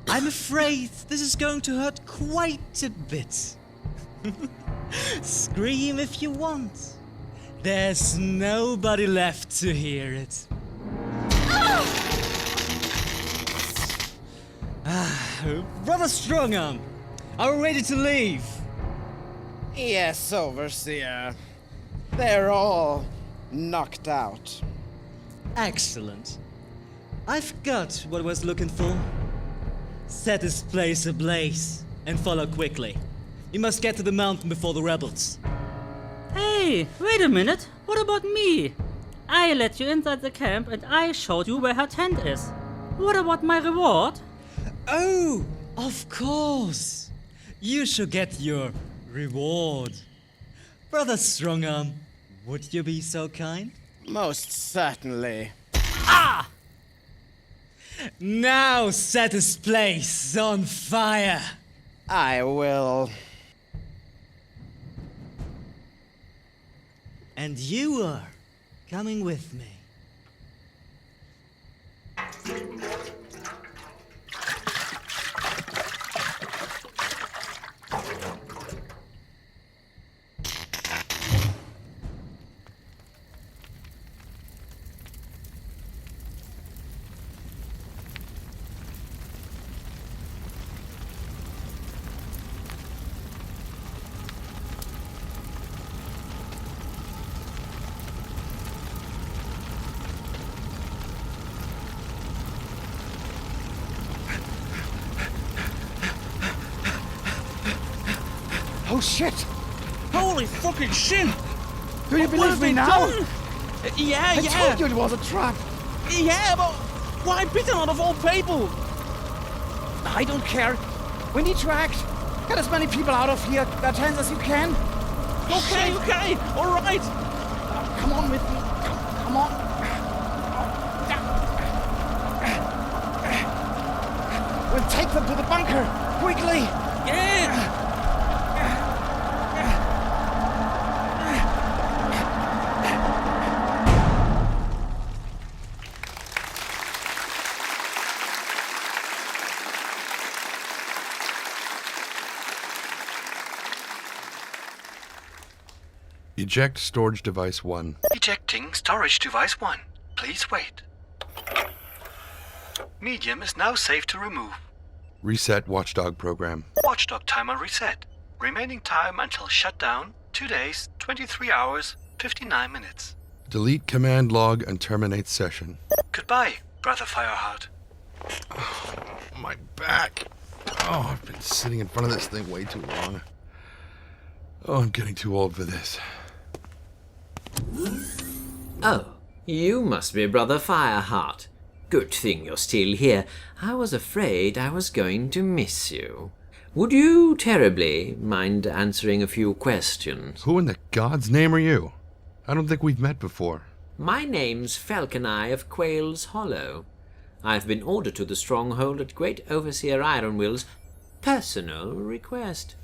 I'm afraid this is going to hurt quite a bit. Scream if you want. There's nobody left to hear it. Brother Strongarm, are we ready to leave? Yes, Overseer. They're all knocked out. Excellent. I've got what I was looking for. Set this place ablaze and follow quickly. You must get to the mountain before the rebels. Hey, wait a minute. What about me? I let you inside the camp and I showed you where her tent is. What about my reward? Oh, of course. You should get your reward. Brother Strongarm, would you be so kind? Most certainly. Ah! Now set this place on fire. I will. And you are coming with me. Oh shit! Holy fucking shit! Do you believe me now? Yeah, I told you it was a trap. Yeah, but why Peter of all people? I don't care. We need to act. Get as many people out of here, their tents as you can. Okay, all right. Come on with me. Come on. We'll take them to the bunker quickly. Yeah. Eject storage device 1. Ejecting storage device 1. Please wait. Medium is now safe to remove. Reset watchdog program. Watchdog timer reset. Remaining time until shutdown, 2 days, 23 hours, 59 minutes. Delete command log and terminate session. Goodbye, Brother Fireheart. Oh, my back. Oh, I've been sitting in front of this thing way too long. Oh, I'm getting too old for this. Oh, you must be Brother Fireheart. Good thing you're still here. I was afraid I was going to miss you. Would you terribly mind answering a few questions? Who in the God's name are you? I don't think we've met before. My name's Falcon Eye of Quail's Hollow. I've been ordered to the stronghold at Great Overseer Ironwill's personal request.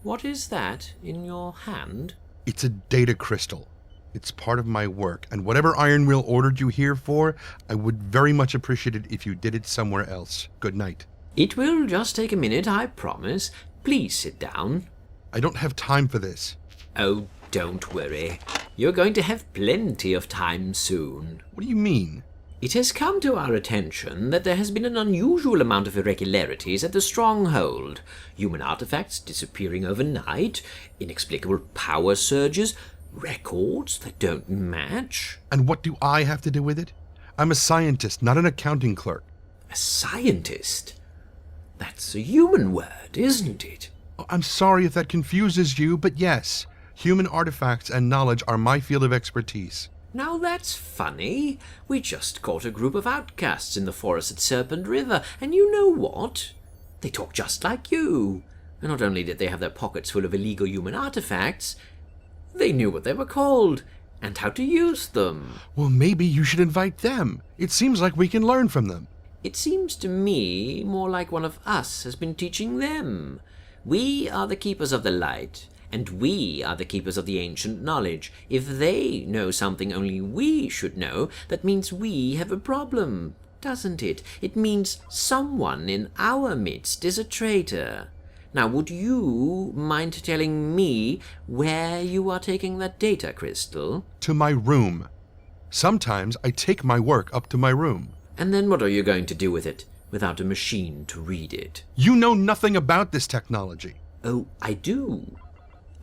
What is that in your hand? It's a data crystal. It's part of my work, and whatever Ironwill ordered you here for, I would very much appreciate it if you did it somewhere else. Good night. It will just take a minute, I promise. Please sit down. I don't have time for this. Oh, don't worry. You're going to have plenty of time soon. What do you mean? It has come to our attention that there has been an unusual amount of irregularities at the stronghold. Human artifacts disappearing overnight, inexplicable power surges, records that don't match. And what do I have to do with it? I'm a scientist, not an accounting clerk. A scientist? That's a human word, isn't it? Oh, I'm sorry if that confuses you, but yes, human artifacts and knowledge are my field of expertise. Now that's funny. We just caught a group of outcasts in the forest at Serpent River, and you know what? They talk just like you. And not only did they have their pockets full of illegal human artifacts, they knew what they were called and how to use them. Well, maybe you should invite them. It seems like we can learn from them. It seems to me more like one of us has been teaching them. We are the keepers of the light, and we are the keepers of the ancient knowledge. If they know something only we should know, that means we have a problem, doesn't it? It means someone in our midst is a traitor. Now, would you mind telling me where you are taking that data crystal? To my room. Sometimes I take my work up to my room. And then what are you going to do with it, without a machine to read it? You know nothing about this technology. Oh, I do.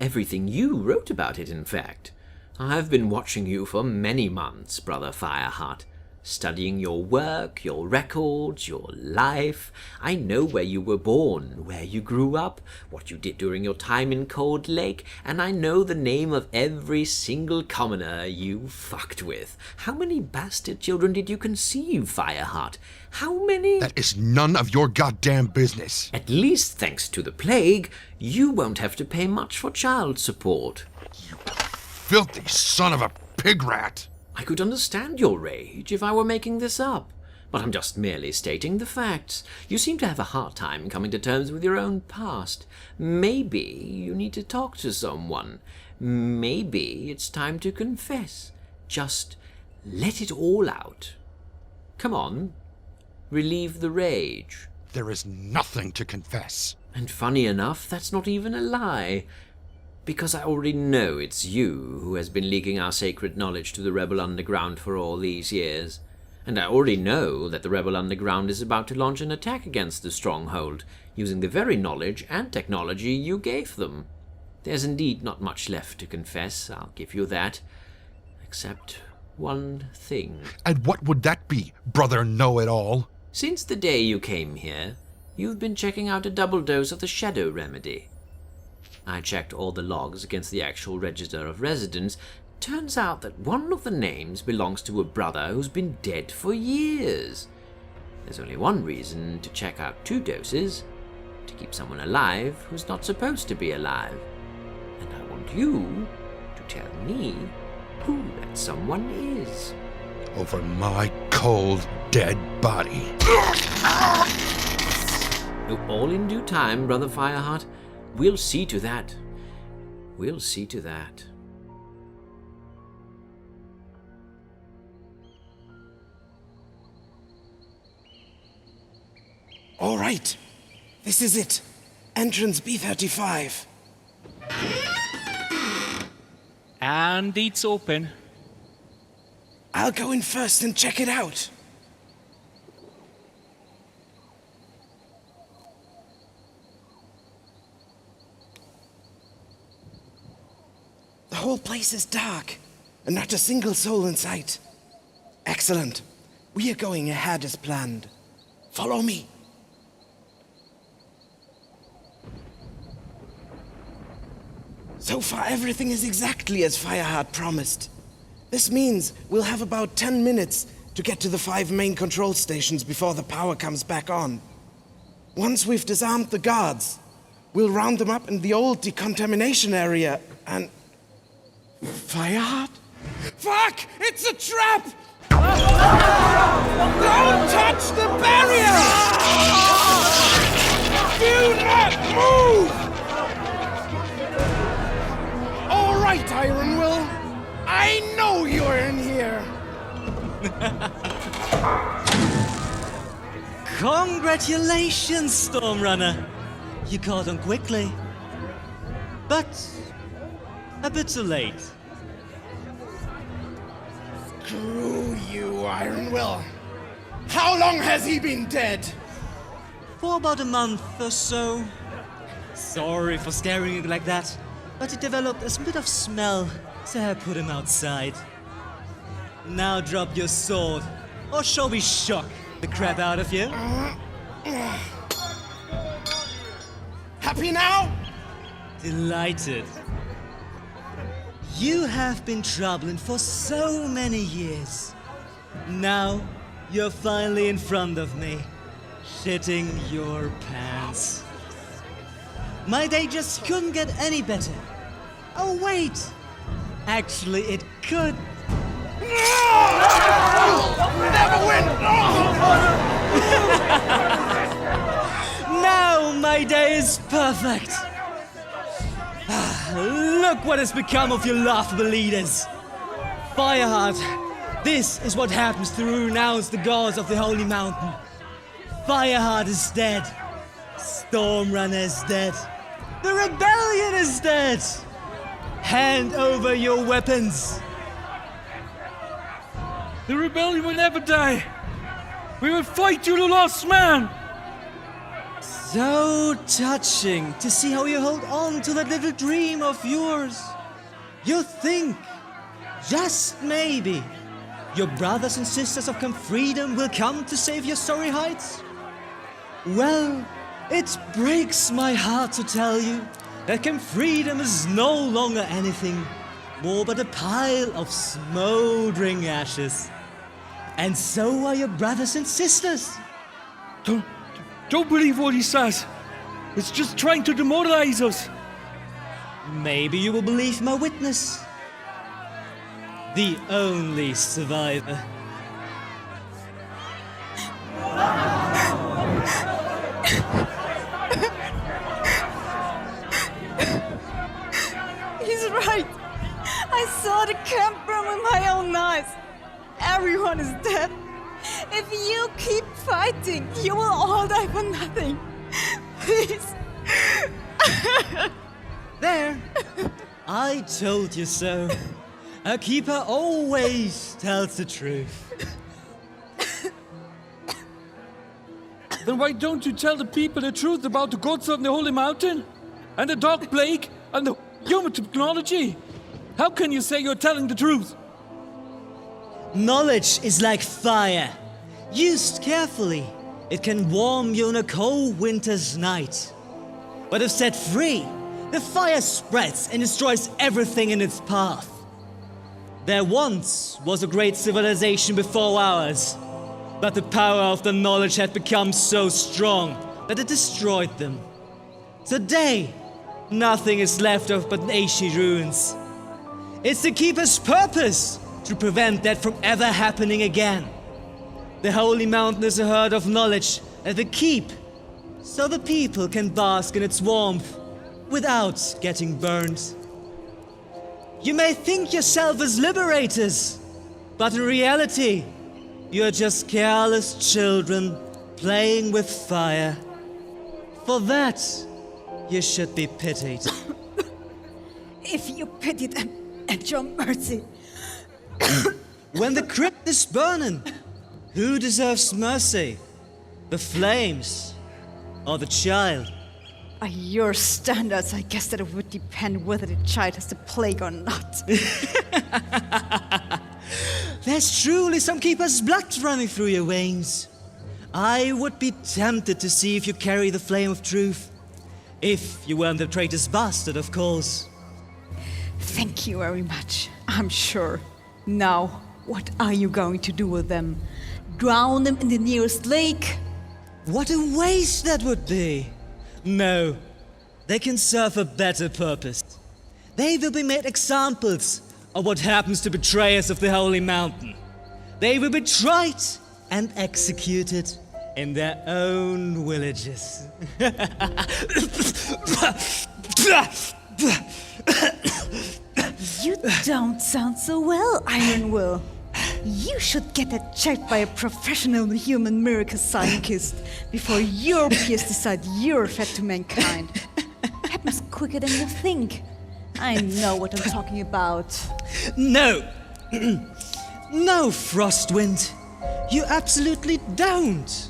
Everything you wrote about it, in fact. I've been watching you for many months, Brother Fireheart. Studying your work, your records, your life. I know where you were born, where you grew up, what you did during your time in Cold Lake, and I know the name of every single commoner you fucked with. How many bastard children did you conceive, Fireheart? How many? That is none of your goddamn business. At least, thanks to the plague, you won't have to pay much for child support. You filthy son of a pig rat! I could understand your rage if I were making this up, but I'm just merely stating the facts. You seem to have a hard time coming to terms with your own past. Maybe you need to talk to someone. Maybe it's time to confess. Just let it all out. Come on, relieve the rage. There is nothing to confess. And funny enough, that's not even a lie. Because I already know it's you who has been leaking our sacred knowledge to the Rebel Underground for all these years. And I already know that the Rebel Underground is about to launch an attack against the stronghold, using the very knowledge and technology you gave them. There's indeed not much left to confess, I'll give you that. Except one thing. And what would that be, Brother Know-It-All? Since the day you came here, you've been checking out a double dose of the Shadow Remedy. I checked all the logs against the actual register of residence. Turns out that one of the names belongs to a brother who's been dead for years. There's only one reason to check out 2 doses: to keep someone alive who's not supposed to be alive. And I want you to tell me who that someone is. Over my cold, dead body. All in due time, Brother Fireheart. We'll see to that. We'll see to that. All right. This is it. Entrance B35. And it's open. I'll go in first and check it out. The whole place is dark, and not a single soul in sight. Excellent. We are going ahead as planned. Follow me. So far, everything is exactly as Fireheart promised. This means we'll have about 10 minutes to get to the 5 main control stations before the power comes back on. Once we've disarmed the guards, we'll round them up in the old decontamination area and... Fireheart? Fuck! It's a trap! Don't touch the barrier! Do not move! All right, Iron Will. I know you're in here. Congratulations, Stormrunner. You caught on quickly. But a bit too late. Screw you, Iron Will. How long has he been dead? For about a month or so. Sorry for scaring you like that, but he developed a bit of smell, so I put him outside. Now drop your sword, or shall we shock the crap out of you? Happy now? Delighted. You have been troubling for so many years. Now, you're finally in front of me, shitting your pants. My day just couldn't get any better. Oh wait! Actually, it could. Never win! Now my day is perfect. Look what has become of your laughable leaders. Fireheart, this is what happens to renounce the gods of the Holy Mountain. Fireheart is dead. Stormrunner is dead. The rebellion is dead. Hand over your weapons. The rebellion will never die. We will fight to the last man. So touching to see how you hold on to that little dream of yours. You think, just maybe, your brothers and sisters of Camp Freedom will come to save your sorry hides? Well, it breaks my heart to tell you that Camp Freedom is no longer anything more but a pile of smoldering ashes. And so are your brothers and sisters. Don't believe what he says. It's just trying to demoralize us. Maybe you will believe my witness. The only survivor. He's right. I saw the camp burn with my own eyes. Everyone is dead. If you keep fighting, you will all die for nothing. Please. There. I told you so. A keeper always tells the truth. Then why don't you tell the people the truth about the gods of the Holy Mountain? And the Dark Plague? And the human technology? How can you say you're telling the truth? Knowledge is like fire. Used carefully, it can warm you on a cold winter's night. But if set free, the fire spreads and destroys everything in its path. There once was a great civilization before ours, but the power of the knowledge had become so strong that it destroyed them. Today, nothing is left of but ancient ruins. It's the Keeper's purpose to prevent that from ever happening again. The Holy Mountain is a herd of knowledge that we keep, so the people can bask in its warmth without getting burned. You may think yourself as liberators, but in reality, you're just careless children playing with fire. For that, you should be pitied. If you pity them, at your mercy. When the crypt is burning, who deserves mercy? The flames or the child? By your standards, I guess that it would depend whether the child has the plague or not. There's truly some keeper's blood running through your veins. I would be tempted to see if you carry the flame of truth. If you weren't the traitor's bastard, of course. Thank you very much, I'm sure. Now, what are you going to do with them? Drown them in the nearest lake? What a waste that would be! No, they can serve a better purpose. They will be made examples of what happens to betrayers of the Holy Mountain. They will be tried and executed in their own villages. You don't sound so well, Iron Will. You should get that checked by a professional human miracle scientist before your peers decide you're fed to mankind. Happens quicker than you think. I know what I'm talking about. No! No, Frostwind. You absolutely don't.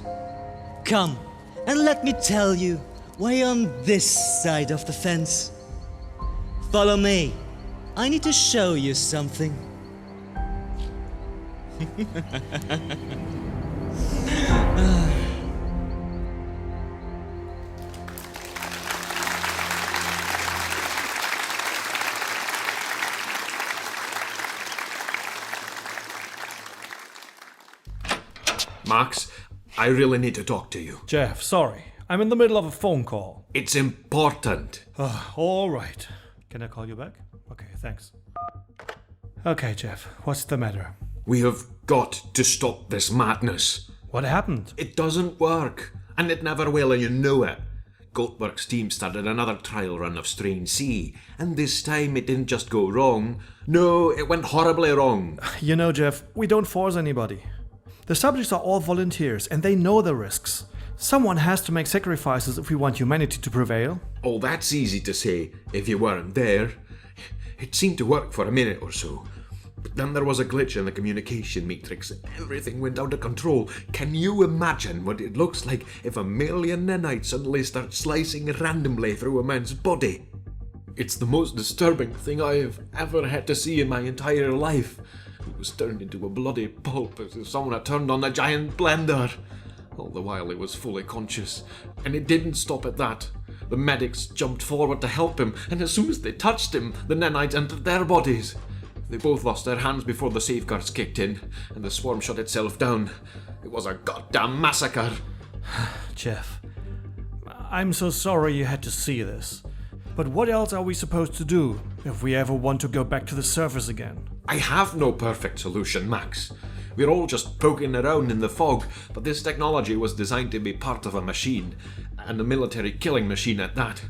Come, and let me tell you why you're on this side of the fence. Follow me. I need to show you something. Max, I really need to talk to you. Jeff, sorry. I'm in the middle of a phone call. It's important. All right. Can I call you back? Okay, thanks. Okay, Jeff, what's the matter? We have got to stop this madness. What happened? It doesn't work, and it never will, and you know it. Goldberg's team started another trial run of Strange Sea, and this time it didn't just go wrong. No, it went horribly wrong. You know, Jeff, we don't force anybody. The subjects are all volunteers, and they know the risks. Someone has to make sacrifices if we want humanity to prevail. Oh, that's easy to say if you weren't there. It seemed to work for a minute or so. But then there was a glitch in the communication matrix. Everything went out of control. Can you imagine what it looks like if a million nanites suddenly start slicing randomly through a man's body? It's the most disturbing thing I have ever had to see in my entire life. It was turned into a bloody pulp as if someone had turned on a giant blender. All the while he was fully conscious. And it didn't stop at that. The medics jumped forward to help him, and as soon as they touched him, the nanites entered their bodies. They both lost their hands before the safeguards kicked in, and the swarm shut itself down. It was a goddamn massacre. Jeff, I'm so sorry you had to see this. But what else are we supposed to do if we ever want to go back to the surface again? I have no perfect solution, Max. We're all just poking around in the fog, but this technology was designed to be part of a machine, and a military killing machine at that.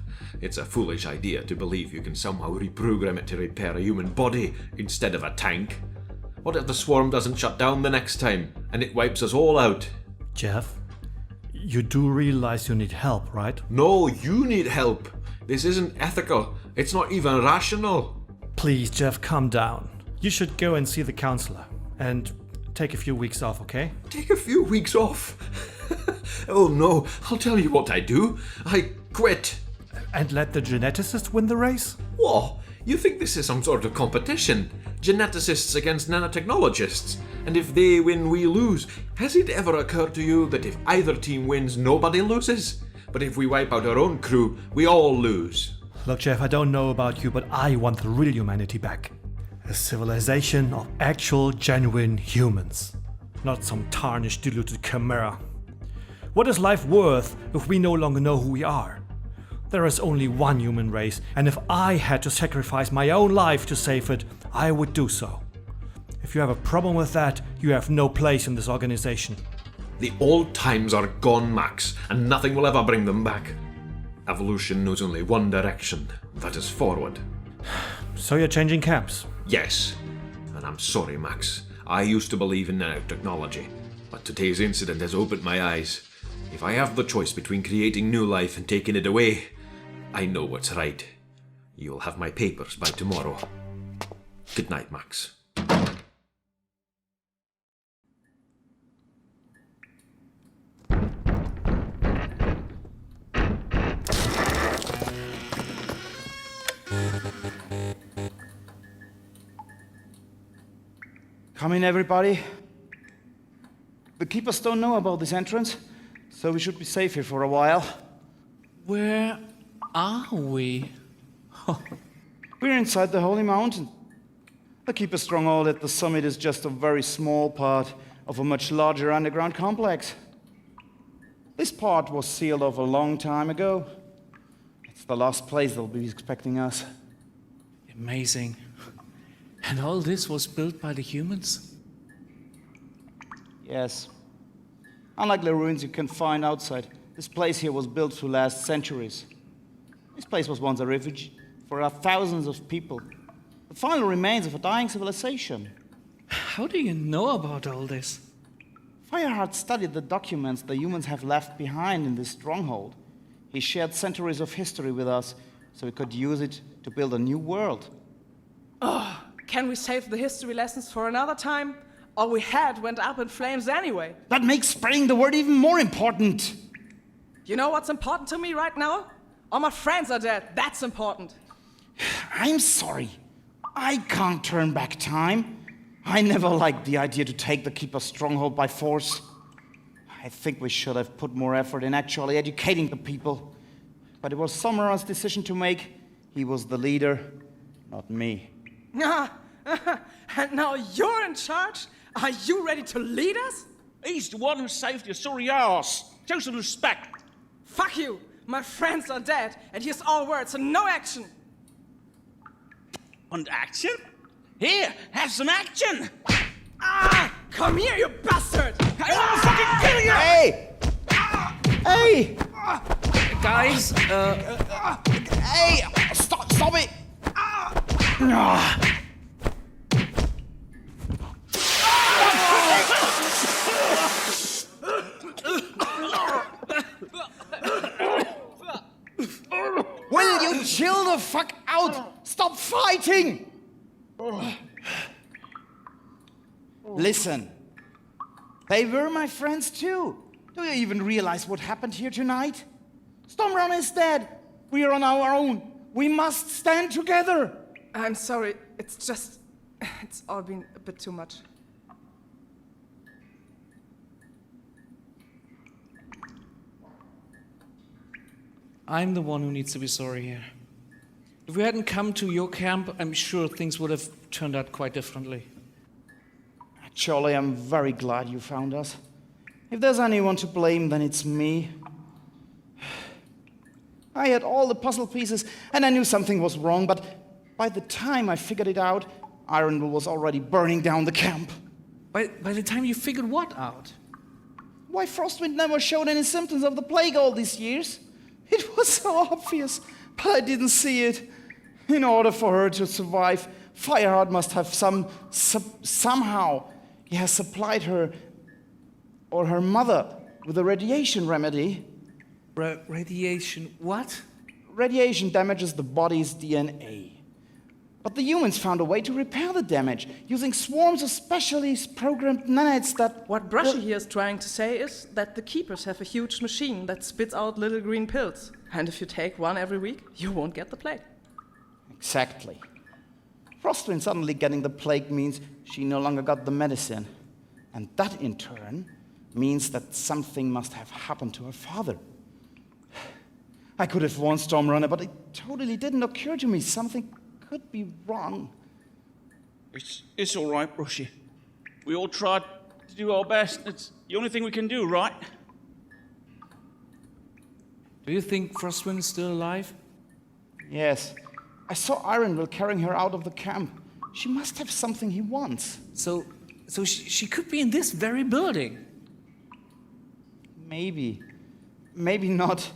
It's a foolish idea to believe you can somehow reprogram it to repair a human body instead of a tank. What if the swarm doesn't shut down the next time, and it wipes us all out? Jeff, you do realize you need help, right? No, you need help. This isn't ethical. It's not even rational. Please, Jeff, calm down. You should go and see the counselor, and take a few weeks off, okay? Take a few weeks off? Oh no, I'll tell you what I do. I quit. And let the geneticist win the race? What? You think this is some sort of competition? Geneticists against nanotechnologists? And if they win, we lose. Has it ever occurred to you that if either team wins, nobody loses? But if we wipe out our own crew, we all lose. Look, Jeff, I don't know about you, but I want the real humanity back. A civilization of actual, genuine humans. Not some tarnished, diluted chimera. What is life worth if we no longer know who we are? There is only one human race, and if I had to sacrifice my own life to save it, I would do so. If you have a problem with that, you have no place in this organization. The old times are gone, Max, and nothing will ever bring them back. Evolution knows only one direction, that is forward. So you're changing camps? Yes, and I'm sorry, Max. I used to believe in nanotechnology, but today's incident has opened my eyes. If I have the choice between creating new life and taking it away, I know what's right. You'll have my papers by tomorrow. Good night, Max. Come in, everybody. The keepers don't know about this entrance, so we should be safe here for a while. Where are we? We're inside the Holy Mountain. The keeper stronghold at the summit is just a very small part of a much larger underground complex. This part was sealed off a long time ago. It's the last place they'll be expecting us. Amazing. And all this was built by the humans? Yes. Unlike the ruins you can find outside, this place here was built to last centuries. This place was once a refuge for thousands of people. The final remains of a dying civilization. How do you know about all this? Fireheart studied the documents the humans have left behind in this stronghold. He shared centuries of history with us, so we could use it to build a new world. Oh, can we save the history lessons for another time? All we had went up in flames anyway. That makes spreading the word even more important. You know what's important to me right now? All my friends are dead. That's important. I'm sorry. I can't turn back time. I never liked the idea to take the Keeper's stronghold by force. I think we should have put more effort in actually educating the people. But it was Summerall's decision to make. He was the leader, not me. And now you're in charge? Are you ready to lead us? He's the one who saved your sorry ass. Show some respect. Fuck you! My friends are dead, and here's all words and no action. And action? Here, have some action! Ah! Come here, you bastard! I want to fucking kill you! Hey! Hey! Guys, Hey! Stop it! Will you chill the fuck out? Stop fighting! Listen, they were my friends too. Do you even realize what happened here tonight? Stormrun is dead. We are on our own. We must stand together. I'm sorry. It's all been a bit too much. I'm the one who needs to be sorry here. If we hadn't come to your camp, I'm sure things would have turned out quite differently. Actually, I'm very glad you found us. If there's anyone to blame, then it's me. I had all the puzzle pieces, and I knew something was wrong, but by the time I figured it out, Ironwood was already burning down the camp. By the time you figured what out? Why Frostwind never showed any symptoms of the plague all these years? It was so obvious, but I didn't see it. In order for her to survive, Fireheart must have somehow he has supplied her or her mother with a radiation remedy. Radiation what? Radiation damages the body's DNA. But the humans found a way to repair the damage using swarms of specially programmed nanites that... What Brushy here is trying to say is that the Keepers have a huge machine that spits out little green pills. And if you take one every week, you won't get the plague. Exactly. Frostwind suddenly getting the plague means she no longer got the medicine. And that, in turn, means that something must have happened to her father. I could have warned Stormrunner, but it totally didn't occur to me. Something could be wrong. It's all right, Brushy. We all tried to do our best. It's the only thing we can do, right? Do you think Frostwind's still alive? Yes. I saw Ironwood carrying her out of the camp. She must have something he wants. So she could be in this very building. Maybe. Maybe not.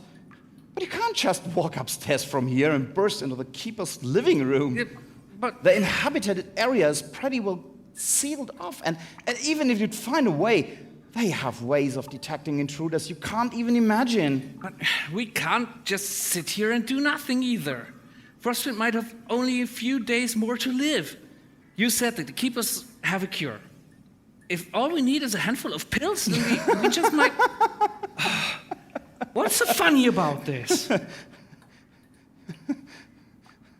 But you can't just walk upstairs from here and burst into the Keeper's living room. Yeah, but the inhabited area is pretty well sealed off. And even if you'd find a way, they have ways of detecting intruders you can't even imagine. But we can't just sit here and do nothing either. Frostwind might have only a few days more to live. You said that the keepers have a cure. If all we need is a handful of pills, then we just might... What's so funny about this?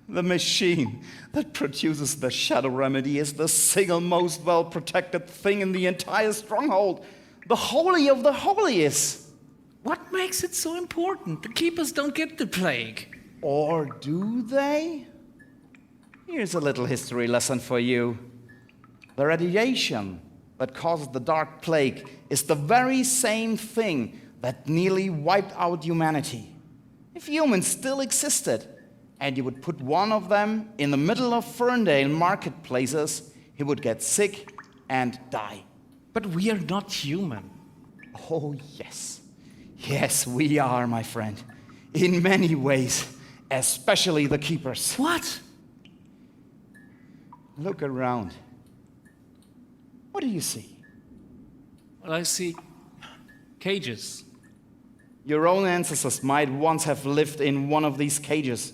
The machine that produces the shadow remedy is the single most well-protected thing in the entire stronghold. The holy of the holiest. What makes it so important? The keepers don't get the plague. Or do they? Here's a little history lesson for you. The radiation that causes the Dark Plague is the very same thing that nearly wiped out humanity. If humans still existed, and you would put one of them in the middle of Ferndale marketplaces, he would get sick and die. But we are not human. Oh, yes. Yes, we are, my friend. In many ways, especially the keepers. What? Look around. What do you see? Well, I see cages. Your own ancestors might once have lived in one of these cages.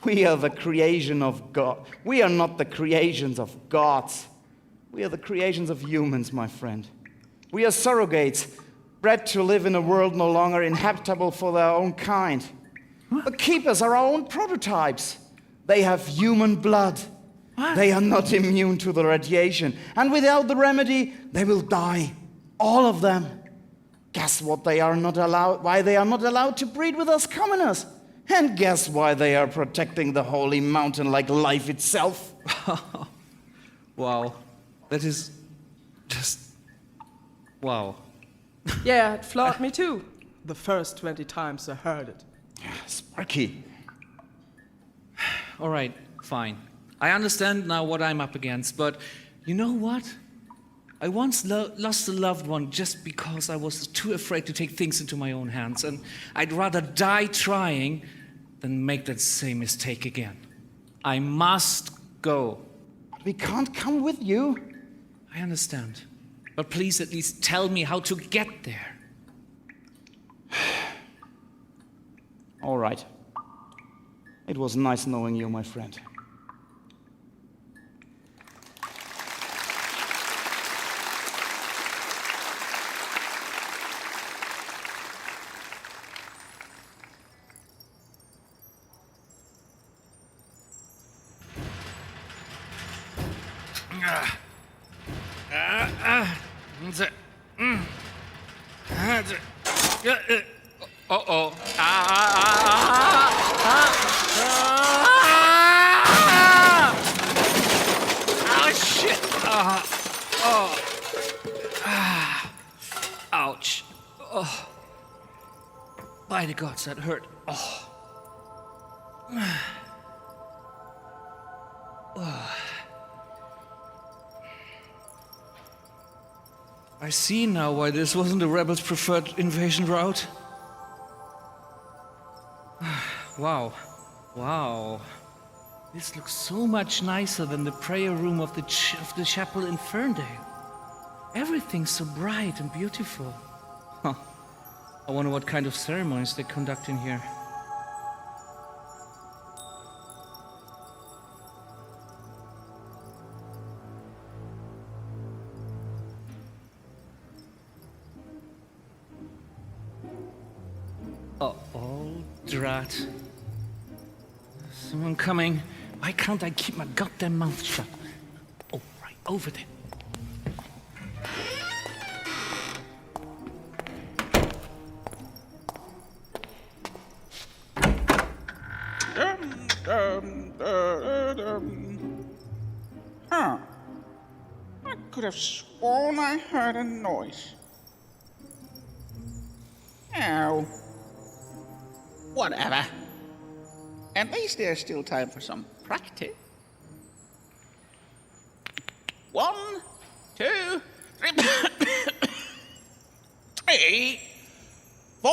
We are the creation of God. We are not the creations of gods. We are the creations of humans, my friend. We are surrogates, bred to live in a world no longer inhabitable for their own kind. The keepers are our own prototypes. They have human blood. What? They are not immune to the radiation. And without the remedy, they will die. All of them. Guess what they are not allowed, why they are not allowed to breed with us commoners. And guess why they are protecting the holy mountain like life itself? Wow. That is just... wow. Yeah, it floored me too. The first 20 times I heard it. Sparky. All right, fine. I understand now what I'm up against, but you know what? I once lost a loved one just because I was too afraid to take things into my own hands, and I'd rather die trying than make that same mistake again. I must go. We can't come with you. I understand. But please at least tell me how to get there. All right. It was nice knowing you, my friend. Uh-oh. Oh, shit. Ouch. Oh. By the gods, that hurt. Oh. I see now why this wasn't the rebels' preferred invasion route. Wow. Wow. This looks so much nicer than the prayer room of the chapel in Ferndale. Everything's so bright and beautiful. Huh. I wonder what kind of ceremonies they conduct in here. Oh, drat. Someone coming. Why can't I keep my goddamn mouth shut? Oh, right, over there. Huh. I could have sworn I heard a noise. Oh. Whatever. At least there's still time for some practice. 1, 2, 3, 3, 4.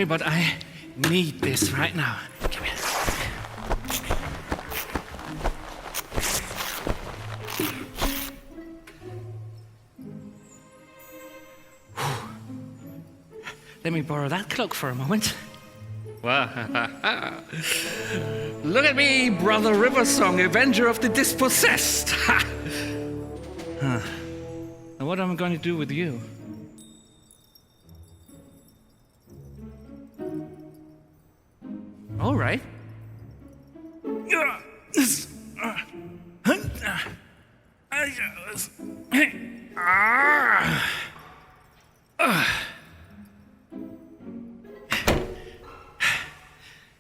sorry, but I need this right now. Come here. Let me borrow that cloak for a moment. Wow. Look at me, Brother Riversong, Avenger of the Dispossessed. Huh. Now what am I going to do with you? All right.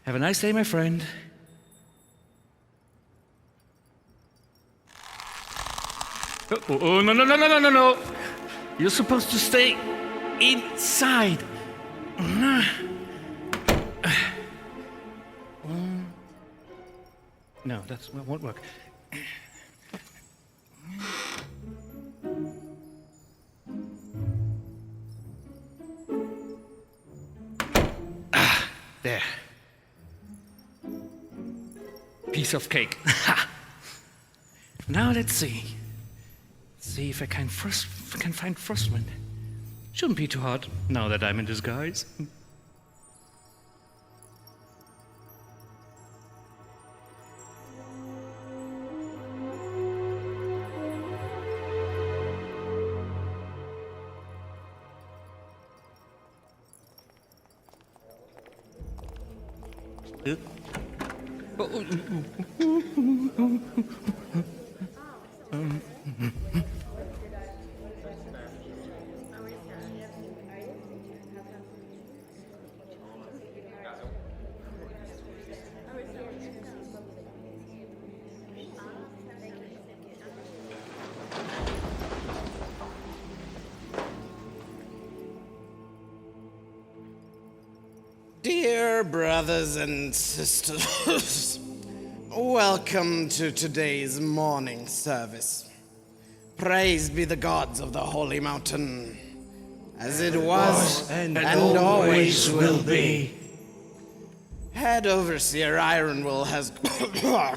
Have a nice day, my friend. Oh, no. You're supposed to stay inside. No, that won't work. There. Piece of cake. Now let's see. See if I can find Frostwind. Shouldn't be too hard now that I'm in disguise. Dear brothers and sisters, welcome to today's morning service. Praise be the gods of the Holy Mountain, as it was and always will be. Head Overseer Ironwill has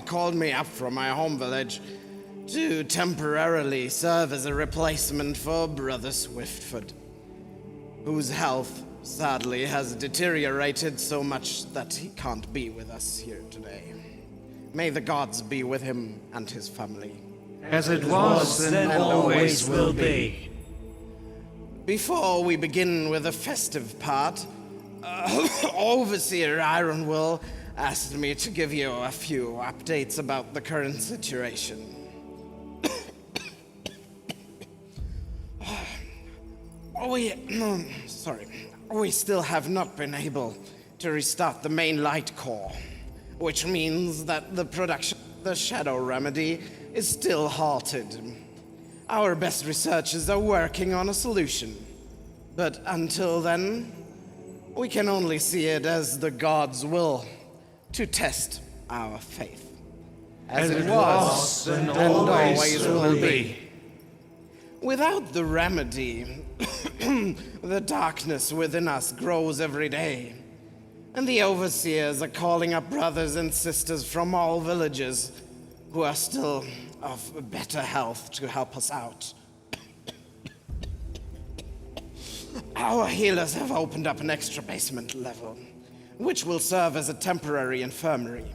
called me up from my home village to temporarily serve as a replacement for Brother Swiftfoot, whose health sadly has deteriorated so much that he can't be with us here today. May the gods be with him and his family. As it was and always will be. Before we begin with the festive part, Overseer Ironwill asked me to give you a few updates about the current situation. We still have not been able to restart the main light core, which means that the production of the Shadow Remedy is still halted. Our best researchers are working on a solution, but until then, we can only see it as the gods' will to test our faith. As it was and always will be. Without the remedy, the darkness within us grows every day, and the overseers are calling up brothers and sisters from all villages who are still of better health to help us out. Our healers have opened up an extra basement level, which will serve as a temporary infirmary.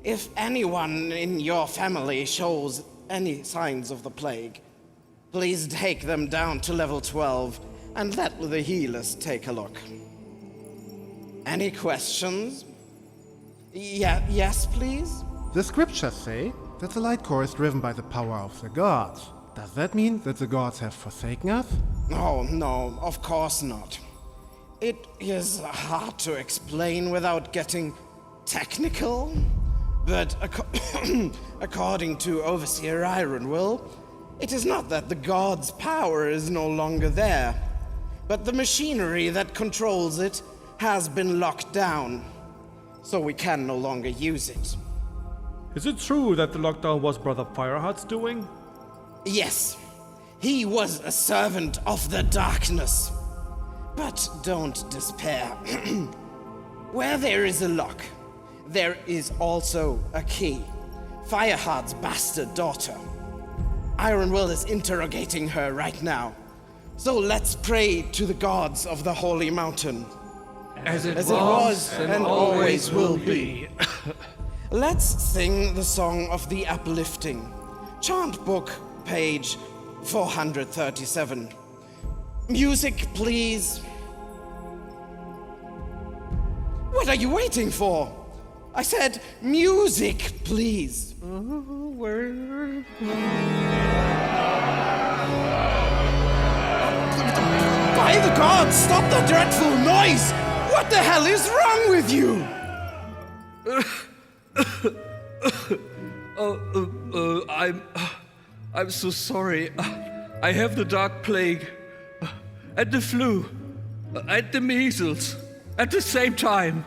If anyone in your family shows any signs of the plague, please take them down to level 12 and let the healers take a look. Any questions? Yes, please? The scriptures say that the light core is driven by the power of the gods. Does that mean that the gods have forsaken us? Oh, no, of course not. It is hard to explain without getting technical, but according to Overseer Ironwill, it is not that the gods' power is no longer there, but the machinery that controls it has been locked down, so we can no longer use it. Is it true that the lockdown was Brother Fireheart's doing? Yes, he was a servant of the darkness. But don't despair. Where there is a lock, there is also a key. Fireheart's bastard daughter. Ironwill is interrogating her right now. So let's pray to the gods of the Holy Mountain. As it was and always will be. Let's sing the Song of the Uplifting. Chant book, page 437. Music, please. What are you waiting for? I said music, please. By the gods, stop the dreadful noise! What the hell is wrong with you? I'm so sorry. I have the dark plague, and the flu, and the measles, at the same time.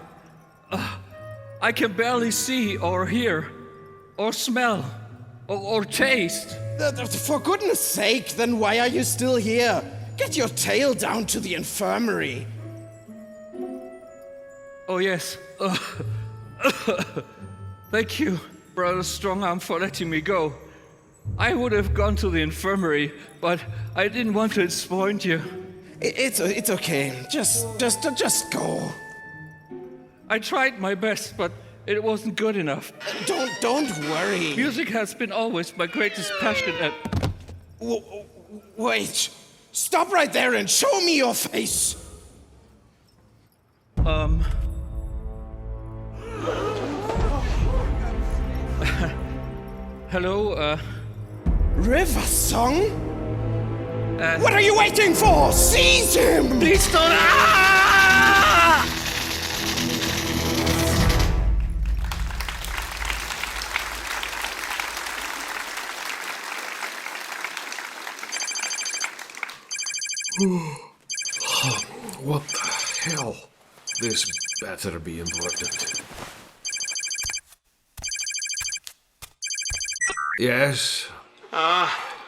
I can barely see or hear, or smell, or taste. For goodness sake, then why are you still here? Get your tail down to the infirmary. Oh, yes. Thank you, Brother Strongarm, for letting me go. I would have gone to the infirmary, but I didn't want to disappoint you. It's okay. Just go. I tried my best, but it wasn't good enough. Don't worry. Music has been always my greatest passion and... Wait. Stop right there and show me your face. Hello, River Song? What are you waiting for? Seize him! Please don't... What the hell? This better be important. Yes?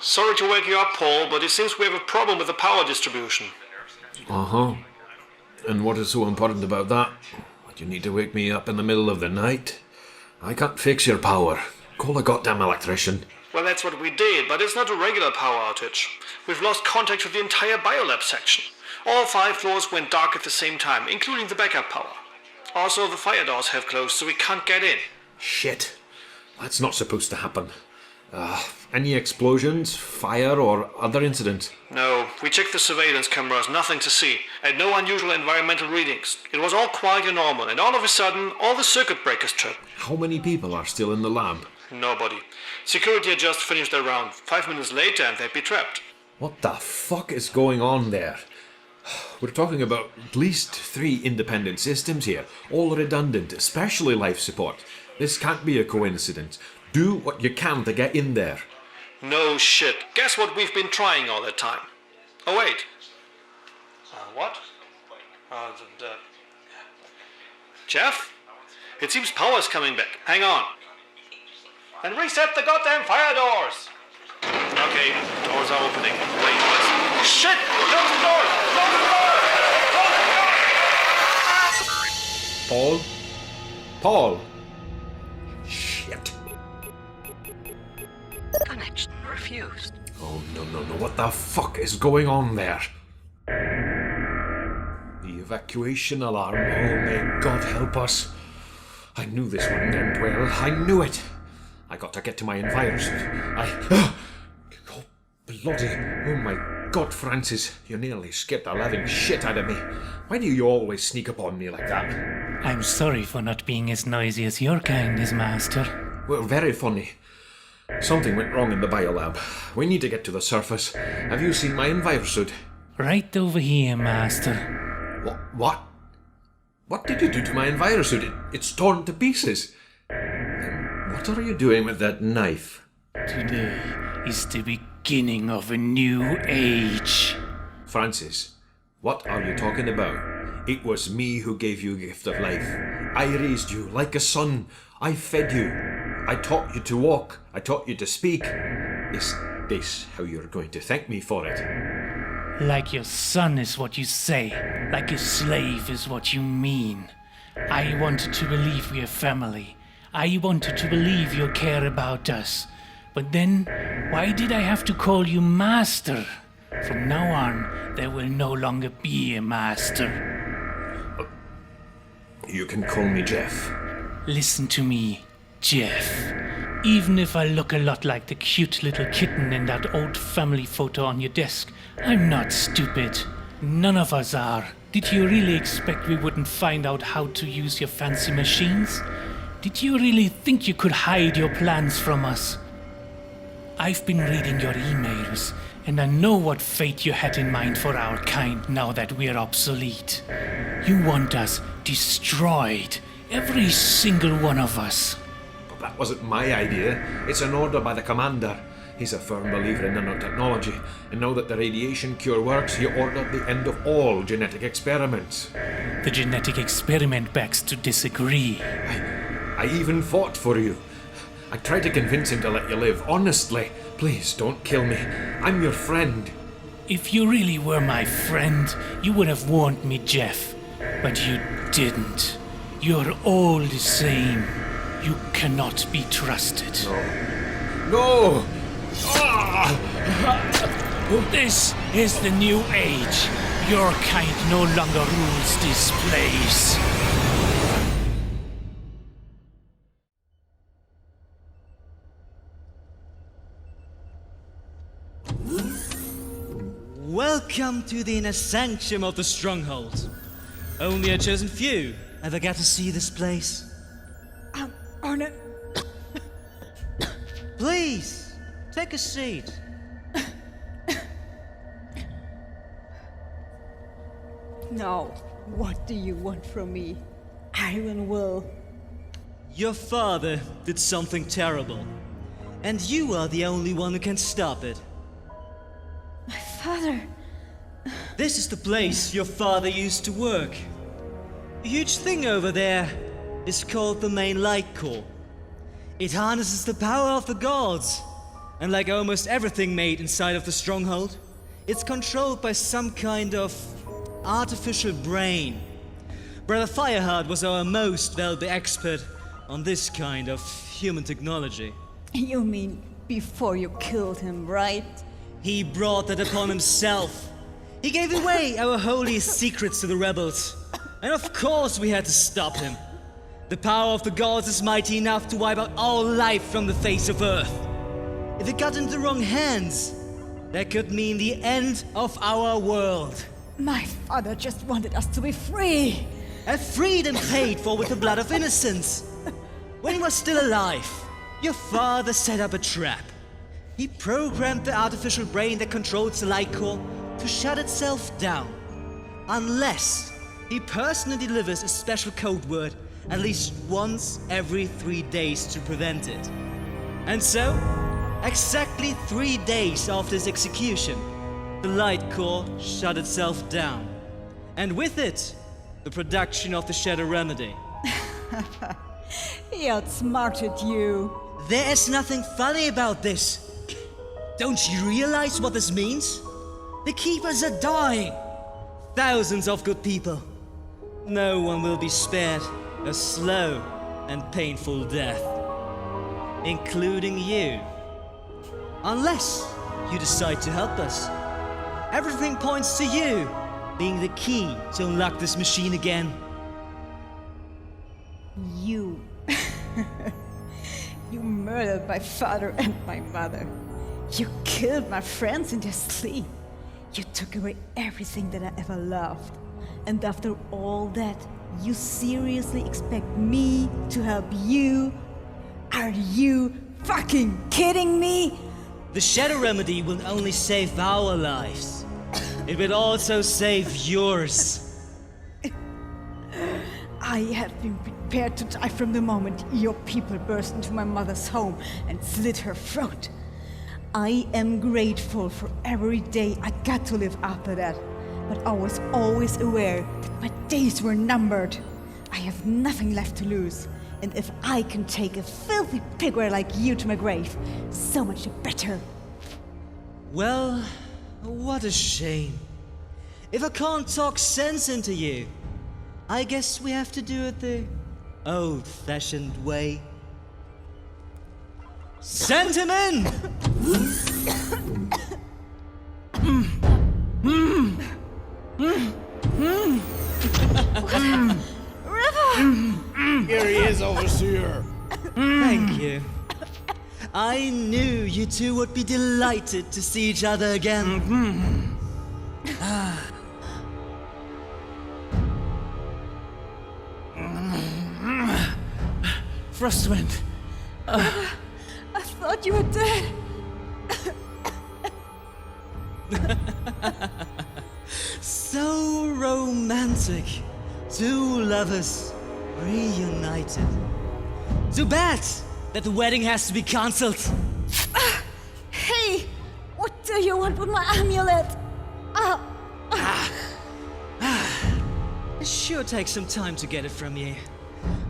Sorry to wake you up, Paul, but it seems we have a problem with the power distribution. Uh-huh. And what is so important about that? You need to wake me up in the middle of the night? I can't fix your power. Call a goddamn electrician. Well, that's what we did, but it's not a regular power outage. We've lost contact with the entire biolab section. All 5 floors went dark at the same time, including the backup power. Also, the fire doors have closed, so we can't get in. Shit. That's not supposed to happen. Any explosions, fire, or other incidents? No, we checked the surveillance cameras, nothing to see, and no unusual environmental readings. It was all quiet and normal, and all of a sudden, all the circuit breakers tripped. How many people are still in the lab? Nobody. Security had just finished their round. 5 minutes later, and they'd be trapped. What the fuck is going on there? We're talking about at least 3 independent systems here, all redundant, especially life support. This can't be a coincidence. Do what you can to get in there. No shit. Guess what we've been trying all that time? Oh, wait. What? Jeff? It seems power's coming back. Hang on. And reset the goddamn fire doors! Okay, doors are opening. Wait, listen. Shit! Close the door! Close the door! Close the door! Paul? Paul? Shit. Connection refused. Oh, no. What the fuck is going on there? The evacuation alarm. Oh, may God help us. I knew this wouldn't end well. I knew it. I got to get to my envirosuit. Oh, bloody... Oh, my God, Francis. You nearly scared the living shit out of me. Why do you always sneak up on me like that? I'm sorry for not being as noisy as your kind is, Master. Well, very funny. Something went wrong in the biolab. We need to get to the surface. Have you seen my envirosuit? Right over here, Master. What? What did you do to my envirosuit? It's torn to pieces. And what are you doing with that knife? Today is the beginning of a new age. Francis, what are you talking about? It was me who gave you a gift of life. I raised you like a son. I fed you. I taught you to walk. I taught you to speak. Is this how you're going to thank me for it? Like your son is what you say. Like a slave is what you mean. I wanted to believe we're family. I wanted to believe you care about us. But then, why did I have to call you master? From now on, there will no longer be a master. You can call me Jeff. Listen to me, Jeff. Even if I look a lot like the cute little kitten in that old family photo on your desk, I'm not stupid. None of us are. Did you really expect we wouldn't find out how to use your fancy machines? Did you really think you could hide your plans from us? I've been reading your emails, and I know what fate you had in mind for our kind now that we're obsolete. You want us destroyed, every single one of us. But that wasn't my idea. It's an order by the commander. He's a firm believer in nanotechnology, and now that the radiation cure works, he ordered the end of all genetic experiments. The genetic experiment begs to disagree. I even fought for you. I tried to convince him to let you live, honestly. Please, don't kill me. I'm your friend. If you really were my friend, you would have warned me, Jeff. But you didn't. You're all the same. You cannot be trusted. No! This is the new age. Your kind no longer rules this place. Welcome to the inner sanctum of the stronghold. Only a chosen few ever get to see this place. Arne. Please, take a seat. Now, what do you want from me? Iron Will. Your father did something terrible, and you are the only one who can stop it. My father. This is the place your father used to work. The huge thing over there is called the main light core. It harnesses the power of the gods, and like almost everything made inside of the stronghold, it's controlled by some kind of artificial brain. Brother Fireheart was our most valuable expert on this kind of human technology. You mean before you killed him, right? He brought that upon himself. He gave away our holiest secrets to the rebels. And of course we had to stop him. The power of the gods is mighty enough to wipe out all life from the face of Earth. If it got into the wrong hands, that could mean the end of our world. My father just wanted us to be free. A freedom paid for with the blood of innocence. When he was still alive, your father set up a trap. He programmed the artificial brain that controls the light core to shut itself down. Unless he personally delivers a special code word at least once every 3 days to prevent it. And so, exactly 3 days after his execution, the light core shut itself down. And with it, the production of the Shadow Remedy. He outsmarted you. There is nothing funny about this. Don't you realize what this means? The Keepers are dying. Thousands of good people. No one will be spared a slow and painful death. Including you. Unless you decide to help us. Everything points to you being the key to unlock this machine again. You. You murdered my father and my mother. You killed my friends in their sleep. You took away everything that I ever loved. And after all that, you seriously expect me to help you? Are you fucking kidding me? The Shadow Remedy will only save our lives. It will also save yours. I have been prepared to die from the moment your people burst into my mother's home and slit her throat. I am grateful for every day I got to live after that, but I was always aware that my days were numbered. I have nothing left to lose, and if I can take a filthy pigware like you to my grave, so much the better. Well, what a shame. If I can't talk sense into you, I guess we have to do it the old-fashioned way. Send him in! Here he is, Overseer. Thank you. I knew you two would be delighted to see each other again. Frostwind. I thought you were dead. So romantic. Two lovers reunited. Too bad that the wedding has to be cancelled. Hey, what do you want with my amulet? It sure takes some time to get it from you.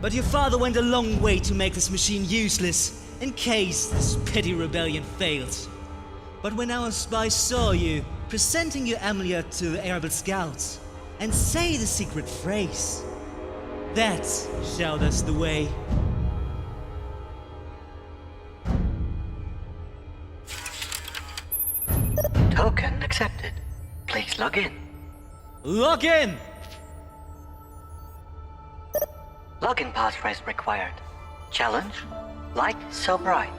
But your father went a long way to make this machine useless, in case this petty rebellion fails. But when our spies saw you presenting your amulet to the Arable scouts and say the secret phrase, that showed us the way. Token accepted. Please log in. Log in! Login passphrase required. Challenge: light so bright.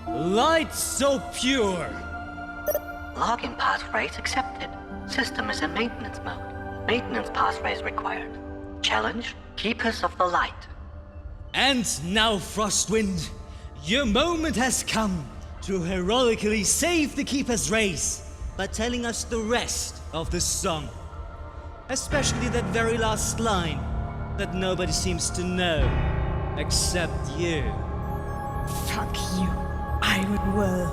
Light so pure. Login passphrase accepted. System is in maintenance mode. Maintenance passphrase required. Challenge: keepers of the light. And now, Frostwind, your moment has come to heroically save the Keeper's race by telling us the rest of the song. Especially that very last line that nobody seems to know, except you. Fuck you, Iron Will.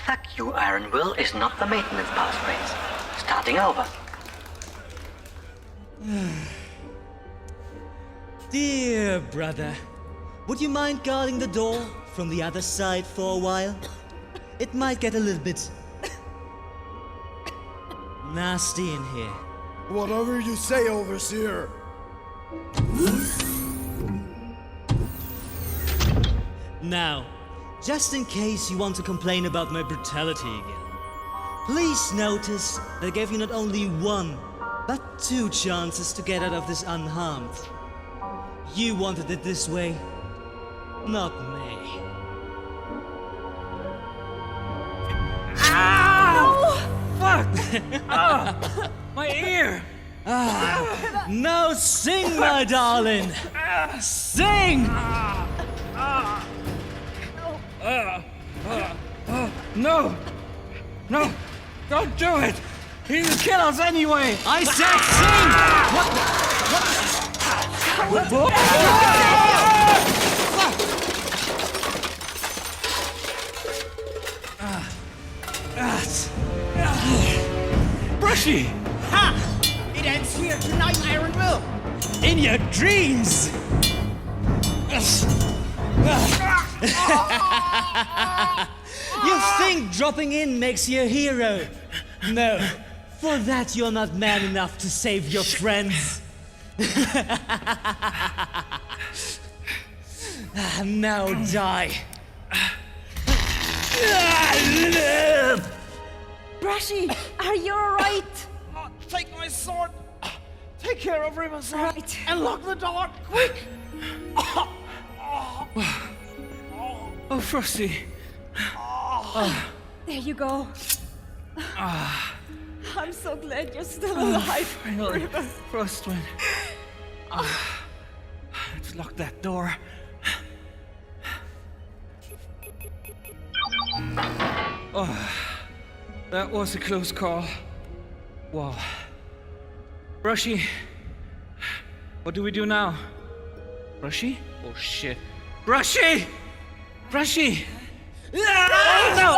Fuck you, Iron Will is not the maintenance passphrase. Starting over. Dear brother, would you mind guarding the door from the other side for a while? It might get a little bit nasty in here. Whatever you say, Overseer. Now, just in case you want to complain about my brutality again, please notice that I gave you not only one, but two chances to get out of this unharmed. You wanted it this way, not me. Ow! Fuck! Ah, my ear! Now sing, my darling! Sing! No! No! Don't do it! He will kill us anyway! I said sing! Brushy! Ha! It ends here tonight, Iron Will! In your dreams! You think dropping in makes you a hero? No, for that you're not man enough to save your friends. Now die. Brushy, are you alright? Take my sword. Take care of Riverside. Right. And lock the door, quick! Oh, Frosty. There you go. I'm so glad you're still alive. Finally, River. Frostwind. Let's lock that door. Oh, that was a close call. Wow. Brushy, what do we do now? Brushy? Oh shit. Brushy! Brushy! Ah, no!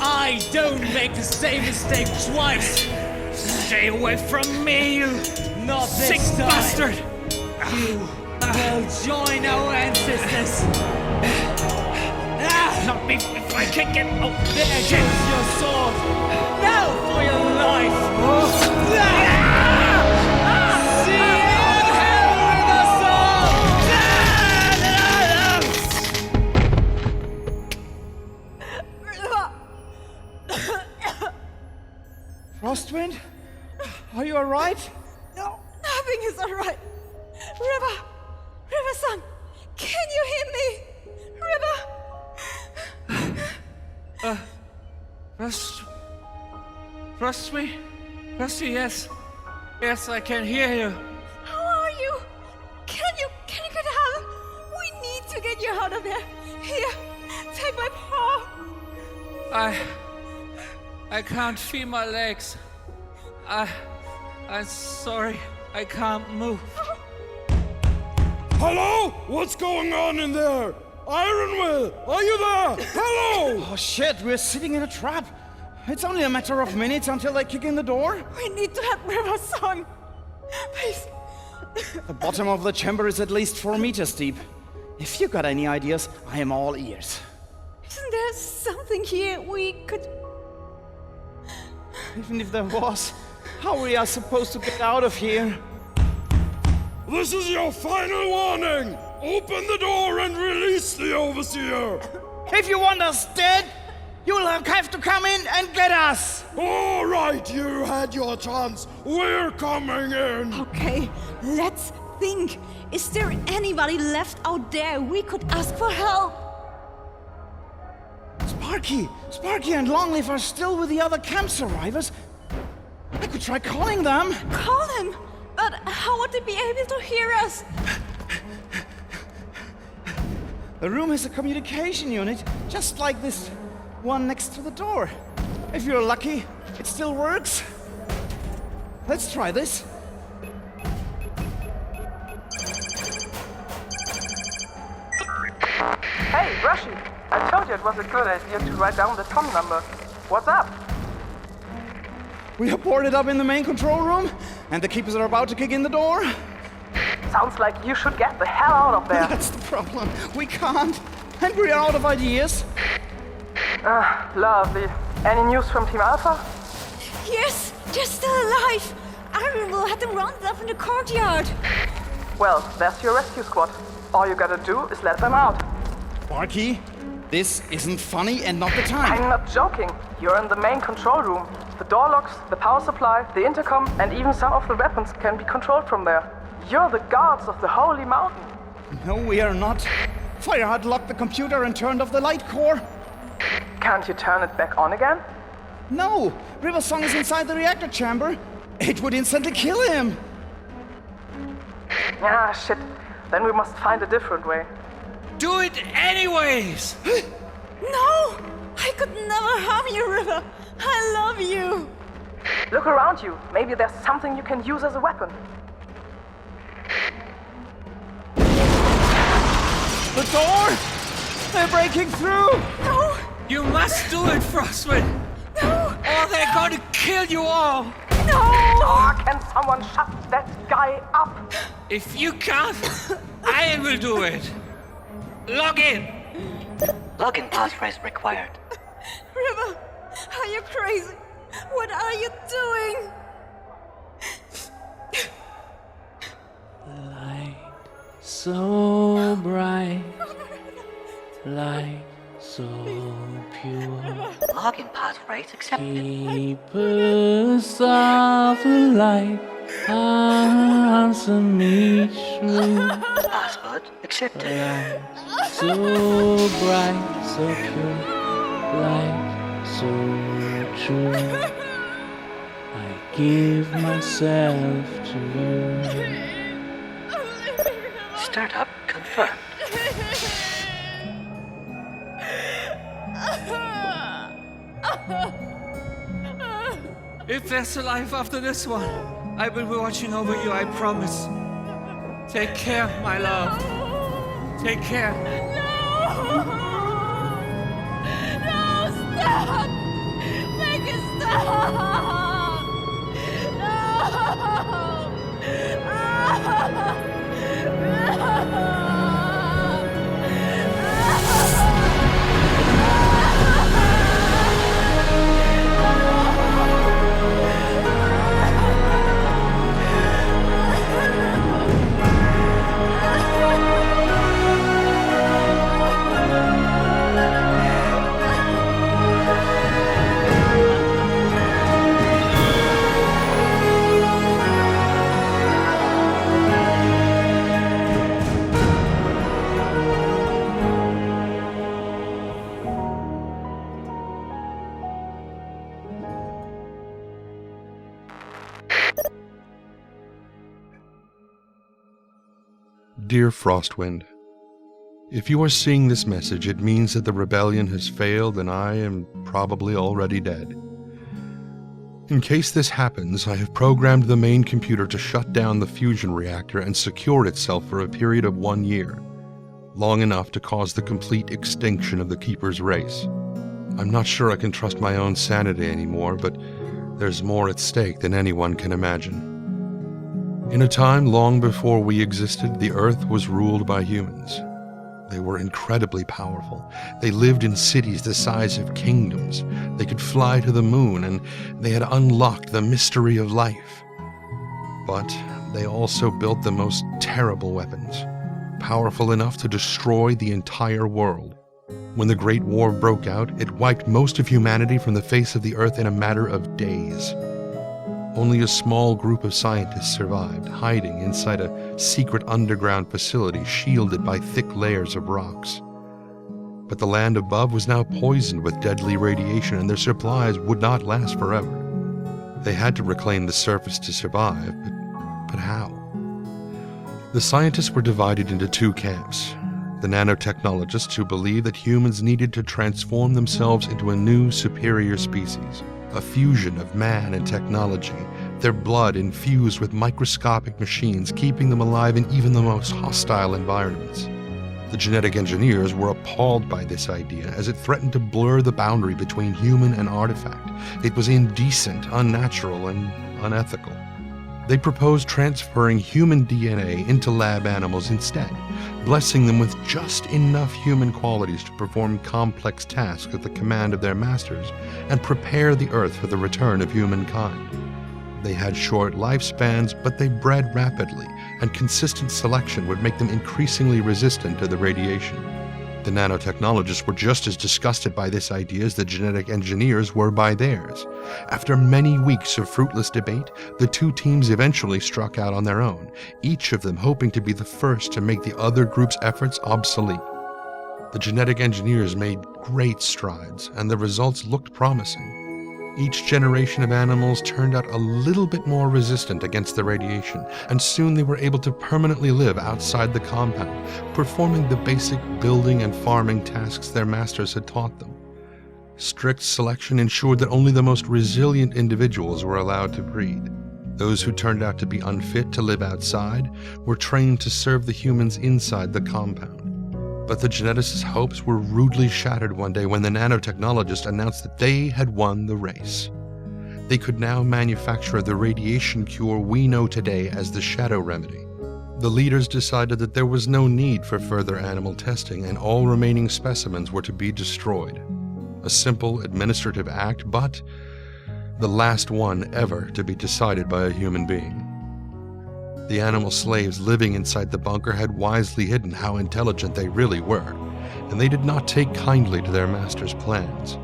I don't make the same mistake twice. Stay away from me, you Not this sick time. bastard! You will join our ancestors. Not me if I Get out there again! Your sword! Now for your life! See you in hell with us Frostwind? Are you alright? No, nothing is alright. River-san, can you hear me? River! Rusty, yes. Yes, I can hear you. How are you? Can you get out? We need to get you out of there. Here, take my paw. I can't feel my legs. I'm sorry. I can't move. Hello? What's going on in there? Ironwill, are you there? Hello! Oh shit, we're sitting in a trap. It's only a matter of minutes until they kick in the door. We need to help River-san. Please. The bottom of the chamber is at least 4 meters deep. If you got any ideas, I am all ears. Isn't there something here we could... Even if there was, how we are supposed to get out of here? This is your final warning! Open the door and release the Overseer! If you want us dead, you'll have to come in and get us! All right, you had your chance. We're coming in! Okay, let's think. Is there anybody left out there we could ask for help? Sparky and Longleaf are still with the other camp survivors. I could try calling them. Call them? But how would they be able to hear us? The room has a communication unit, just like this one next to the door. If you're lucky, it still works. Let's try this. Hey, Rushy! I told you it was a good idea to write down the Tom number. What's up? We are boarded up in the main control room, and the keepers are about to kick in the door. Sounds like you should get the hell out of there. That's the problem. We can't. And we're out of ideas. Lovely. Any news from Team Alpha? Yes, they're still alive. Ironwill had them rounded up in the courtyard. Well, there's your rescue squad. All you gotta do is let them out. Sparky, this isn't funny and not the time. I'm not joking. You're in the main control room. The door locks, the power supply, the intercom, and even some of the weapons can be controlled from there. You're the guards of the Holy Mountain. No, we are not. Fireheart locked the computer and turned off the light core. Can't you turn it back on again? No, Riversong is inside the reactor chamber. It would instantly kill him. Ah, shit. Then we must find a different way. Do it anyways! No! I could never harm you, River. I love you. Look around you. Maybe there's something you can use as a weapon. The door! They're breaking through! No! You must do it, Frostwind! No! Or they're going to kill you all! No! Oh, can someone shut that guy up? If you can't, I will do it. Log in! Login passphrase required. River, are you crazy? What are you doing? Light so bright, light so pure. Login passphrase accepted. Keepers of the light, answer me true. Password accepted. Light so bright, so pure, light so true. I give myself to you. Startup confirmed. If there's a life after this one, I will be watching over you, I promise. Take care, my love. Take care. No! No, stop! Make it stop! No! Dear Frostwind, if you are seeing this message, it means that the rebellion has failed and I am probably already dead. In case this happens, I have programmed the main computer to shut down the fusion reactor and secure itself for a period of 1 year, long enough to cause the complete extinction of the Keeper's race. I'm not sure I can trust my own sanity anymore, but there's more at stake than anyone can imagine. In a time long before we existed, the Earth was ruled by humans. They were incredibly powerful. They lived in cities the size of kingdoms. They could fly to the moon, and they had unlocked the mystery of life. But they also built the most terrible weapons, powerful enough to destroy the entire world. When the Great War broke out, it wiped most of humanity from the face of the Earth in a matter of days. Only a small group of scientists survived, hiding inside a secret underground facility shielded by thick layers of rocks. But the land above was now poisoned with deadly radiation, and their supplies would not last forever. They had to reclaim the surface to survive, but how? The scientists were divided into two camps. The nanotechnologists, who believed that humans needed to transform themselves into a new, superior species, a fusion of man and technology, their blood infused with microscopic machines, keeping them alive in even the most hostile environments. The genetic engineers were appalled by this idea, as it threatened to blur the boundary between human and artifact. It was indecent, unnatural, and unethical. They proposed transferring human DNA into lab animals instead, blessing them with just enough human qualities to perform complex tasks at the command of their masters and prepare the Earth for the return of humankind. They had short lifespans, but they bred rapidly, and consistent selection would make them increasingly resistant to the radiation. The nanotechnologists were just as disgusted by this idea as the genetic engineers were by theirs. After many weeks of fruitless debate, the two teams eventually struck out on their own, each of them hoping to be the first to make the other group's efforts obsolete. The genetic engineers made great strides, and the results looked promising. Each generation of animals turned out a little bit more resistant against the radiation, and soon they were able to permanently live outside the compound, performing the basic building and farming tasks their masters had taught them. Strict selection ensured that only the most resilient individuals were allowed to breed. Those who turned out to be unfit to live outside were trained to serve the humans inside the compound. But the geneticists' hopes were rudely shattered one day when the nanotechnologists announced that they had won the race. They could now manufacture the radiation cure we know today as the Shadow Remedy. The leaders decided that there was no need for further animal testing, and all remaining specimens were to be destroyed. A simple administrative act, but the last one ever to be decided by a human being. The animal slaves living inside the bunker had wisely hidden how intelligent they really were, and they did not take kindly to their master's plans.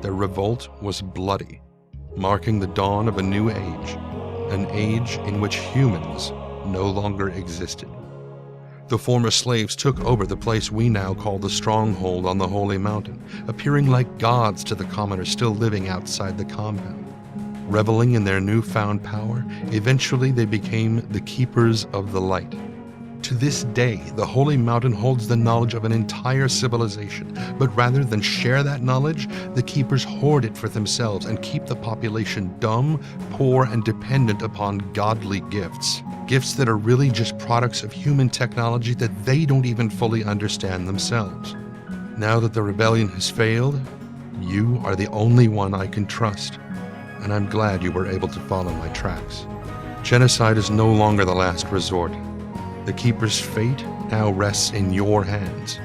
Their revolt was bloody, marking the dawn of a new age, an age in which humans no longer existed. The former slaves took over the place we now call the Stronghold on the Holy Mountain, appearing like gods to the commoners still living outside the compound. Reveling in their newfound power, eventually they became the Keepers of the Light. To this day, the Holy Mountain holds the knowledge of an entire civilization, but rather than share that knowledge, the Keepers hoard it for themselves and keep the population dumb, poor, and dependent upon godly gifts. Gifts that are really just products of human technology that they don't even fully understand themselves. Now that the rebellion has failed, you are the only one I can trust, and I'm glad you were able to follow my tracks. Genocide is no longer the last resort. The Keeper's fate now rests in your hands.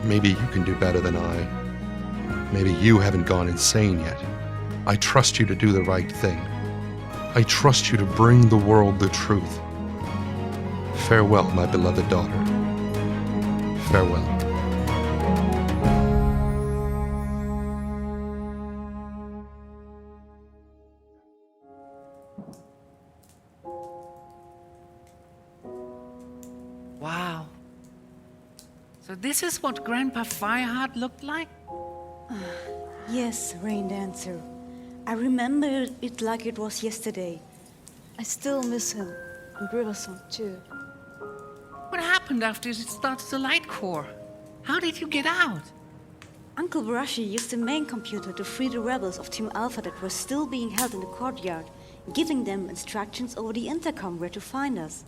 Maybe you can do better than I. Maybe you haven't gone insane yet. I trust you to do the right thing. I trust you to bring the world the truth. Farewell, my beloved daughter. Farewell. Wow. So this is what Grandpa Fireheart looked like? Yes, Rain Dancer. I remember it like it was yesterday. I still miss him. and Riversong too. What happened after it started the light core? How did you get out? Uncle Brushy used the main computer to free the rebels of Team Alpha that were still being held in the courtyard, giving them instructions over the intercom where to find us.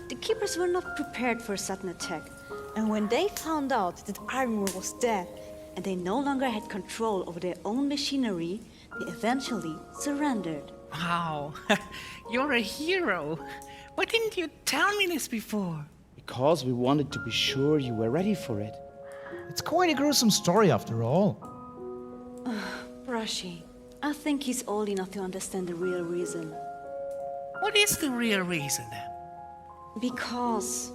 The Keepers were not prepared for a sudden attack, and when they found out that Ironmoor was dead and they no longer had control over their own machinery, they eventually surrendered. Wow, you're a hero. Why didn't you tell me this before? Because we wanted to be sure you were ready for it. It's quite a gruesome story after all. Brushy, I think he's old enough to understand the real reason. What is the real reason then? Because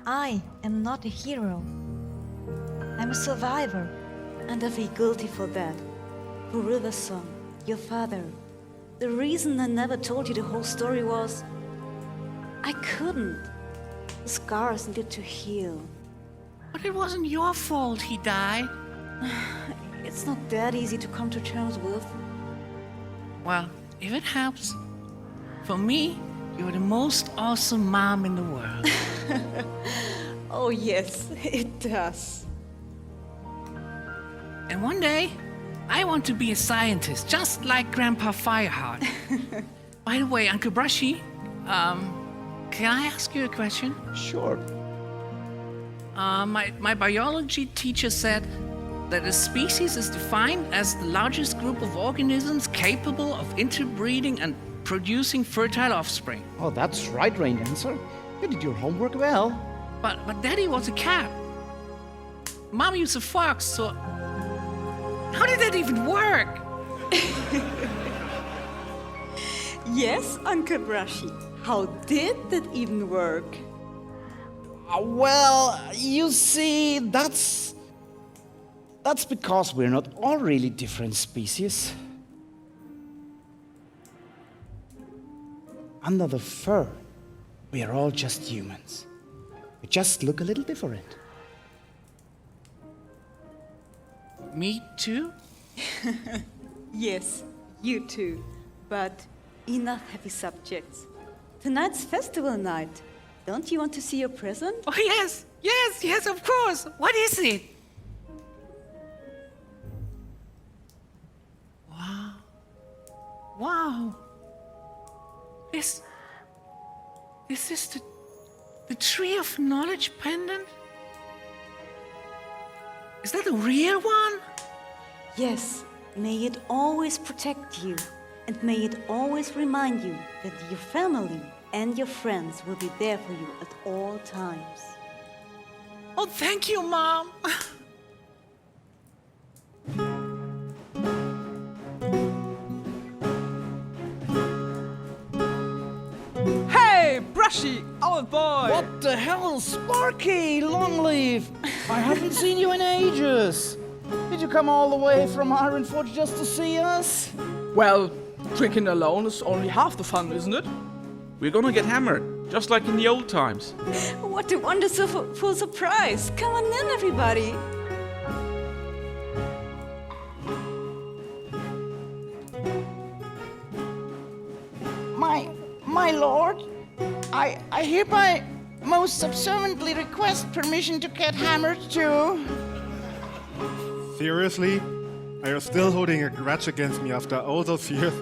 I am not a hero. I'm a survivor. And I feel guilty for that. For Riversong, your father. The reason I never told you the whole story was I couldn't. The scars needed to heal. But it wasn't your fault he died. It's not that easy to come to terms with. Well, if it helps, for me, you're the most awesome mom in the world. Oh yes, it does. And one day, I want to be a scientist, just like Grandpa Fireheart. By the way, Uncle Brushy, can I ask you a question? Sure. My biology teacher said that a species is defined as the largest group of organisms capable of interbreeding and producing fertile offspring. Oh, that's right, Rain Dancer. You did your homework well. But Daddy was a cat. Mom used a fox, so how did that even work? Yes, Uncle Brushy. How did that even work? Well, you see, that's because we're not all really different species. Under the fur, we are all just humans. We just look a little different. Me too? Yes, you too. But enough heavy subjects. Tonight's festival night. Don't you want to see your present? Oh, yes, of course. What is it? Wow. Is this the Tree of Knowledge pendant? Is that a real one? Yes. May it always protect you. And may it always remind you that your family and your friends will be there for you at all times. Oh, thank you, Mom. Hey, Brushy, our boy! What the hell, Sparky, Longleaf? I haven't seen you in ages. Did you come all the way from Ironforge just to see us? Well, drinking alone is only half the fun, isn't it? We're gonna get hammered, just like in the old times. What a wonderful surprise! Come on in, everybody! My lord, I hereby most subserviently request permission to get hammered too. Seriously? Are you still holding a grudge against me after all those years?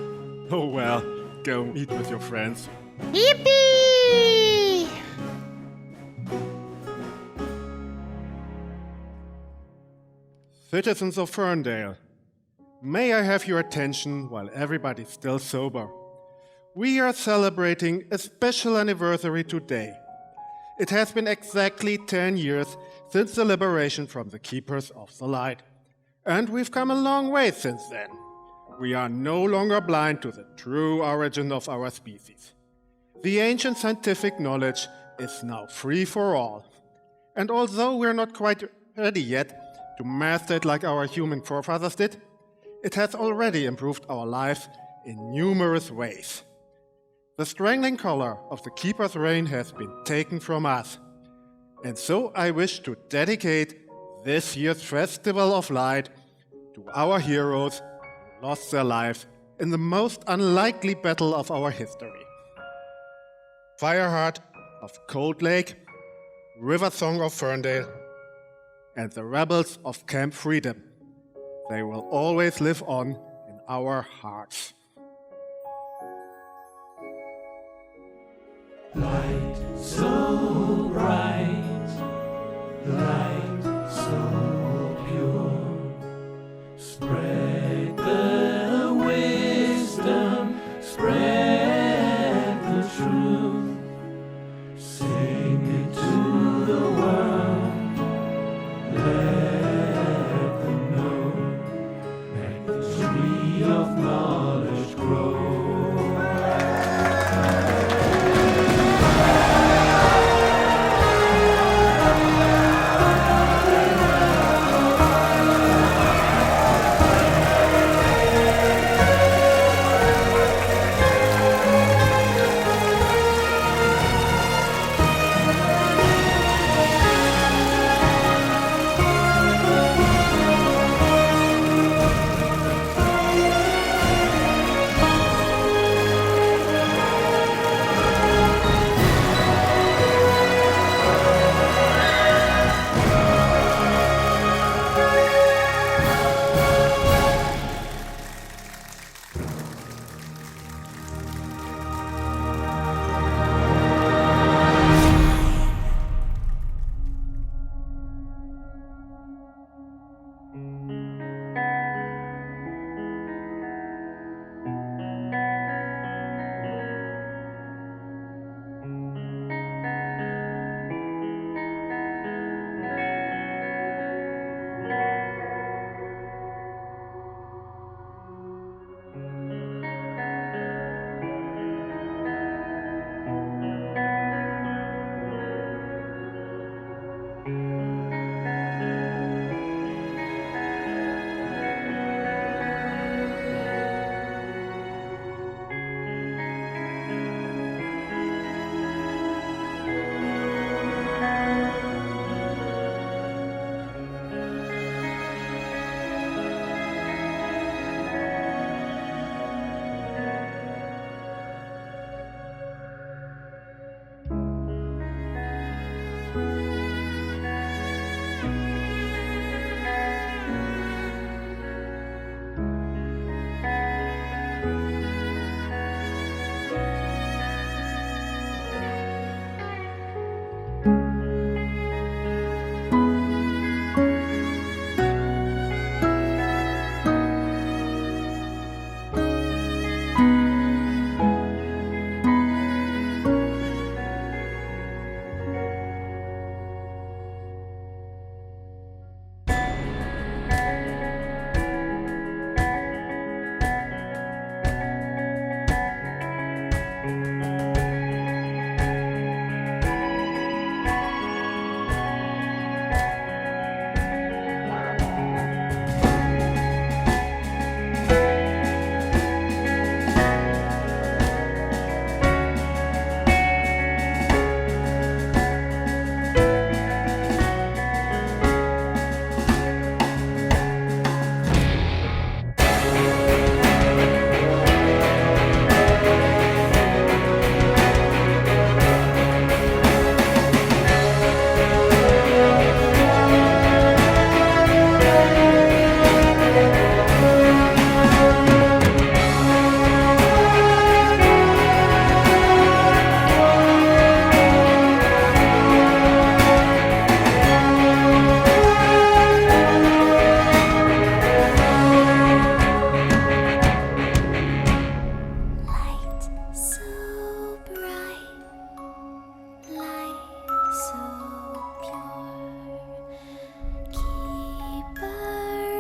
Oh well, go eat with your friends. Yippee! Citizens of Ferndale, may I have your attention while everybody's still sober? We are celebrating a special anniversary today. It has been exactly 10 years since the liberation from the Keepers of the Light. And we've come a long way since then. We are no longer blind to the true origin of our species. The ancient scientific knowledge is now free for all. And although we're not quite ready yet to master it like our human forefathers did, it has already improved our lives in numerous ways. The strangling color of the Keeper's reign has been taken from us. And so I wish to dedicate this year's Festival of Light to our heroes who lost their lives in the most unlikely battle of our history. Fireheart of Cold Lake, River Song of Ferndale, and the rebels of Camp Freedom. They will always live on in our hearts. Light so bright, light so pure, spread the wisdom, spread the truth, sing it to the world, let them know, make the tree of knowledge grow.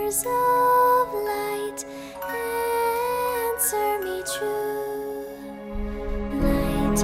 Stars of light, answer me true. Light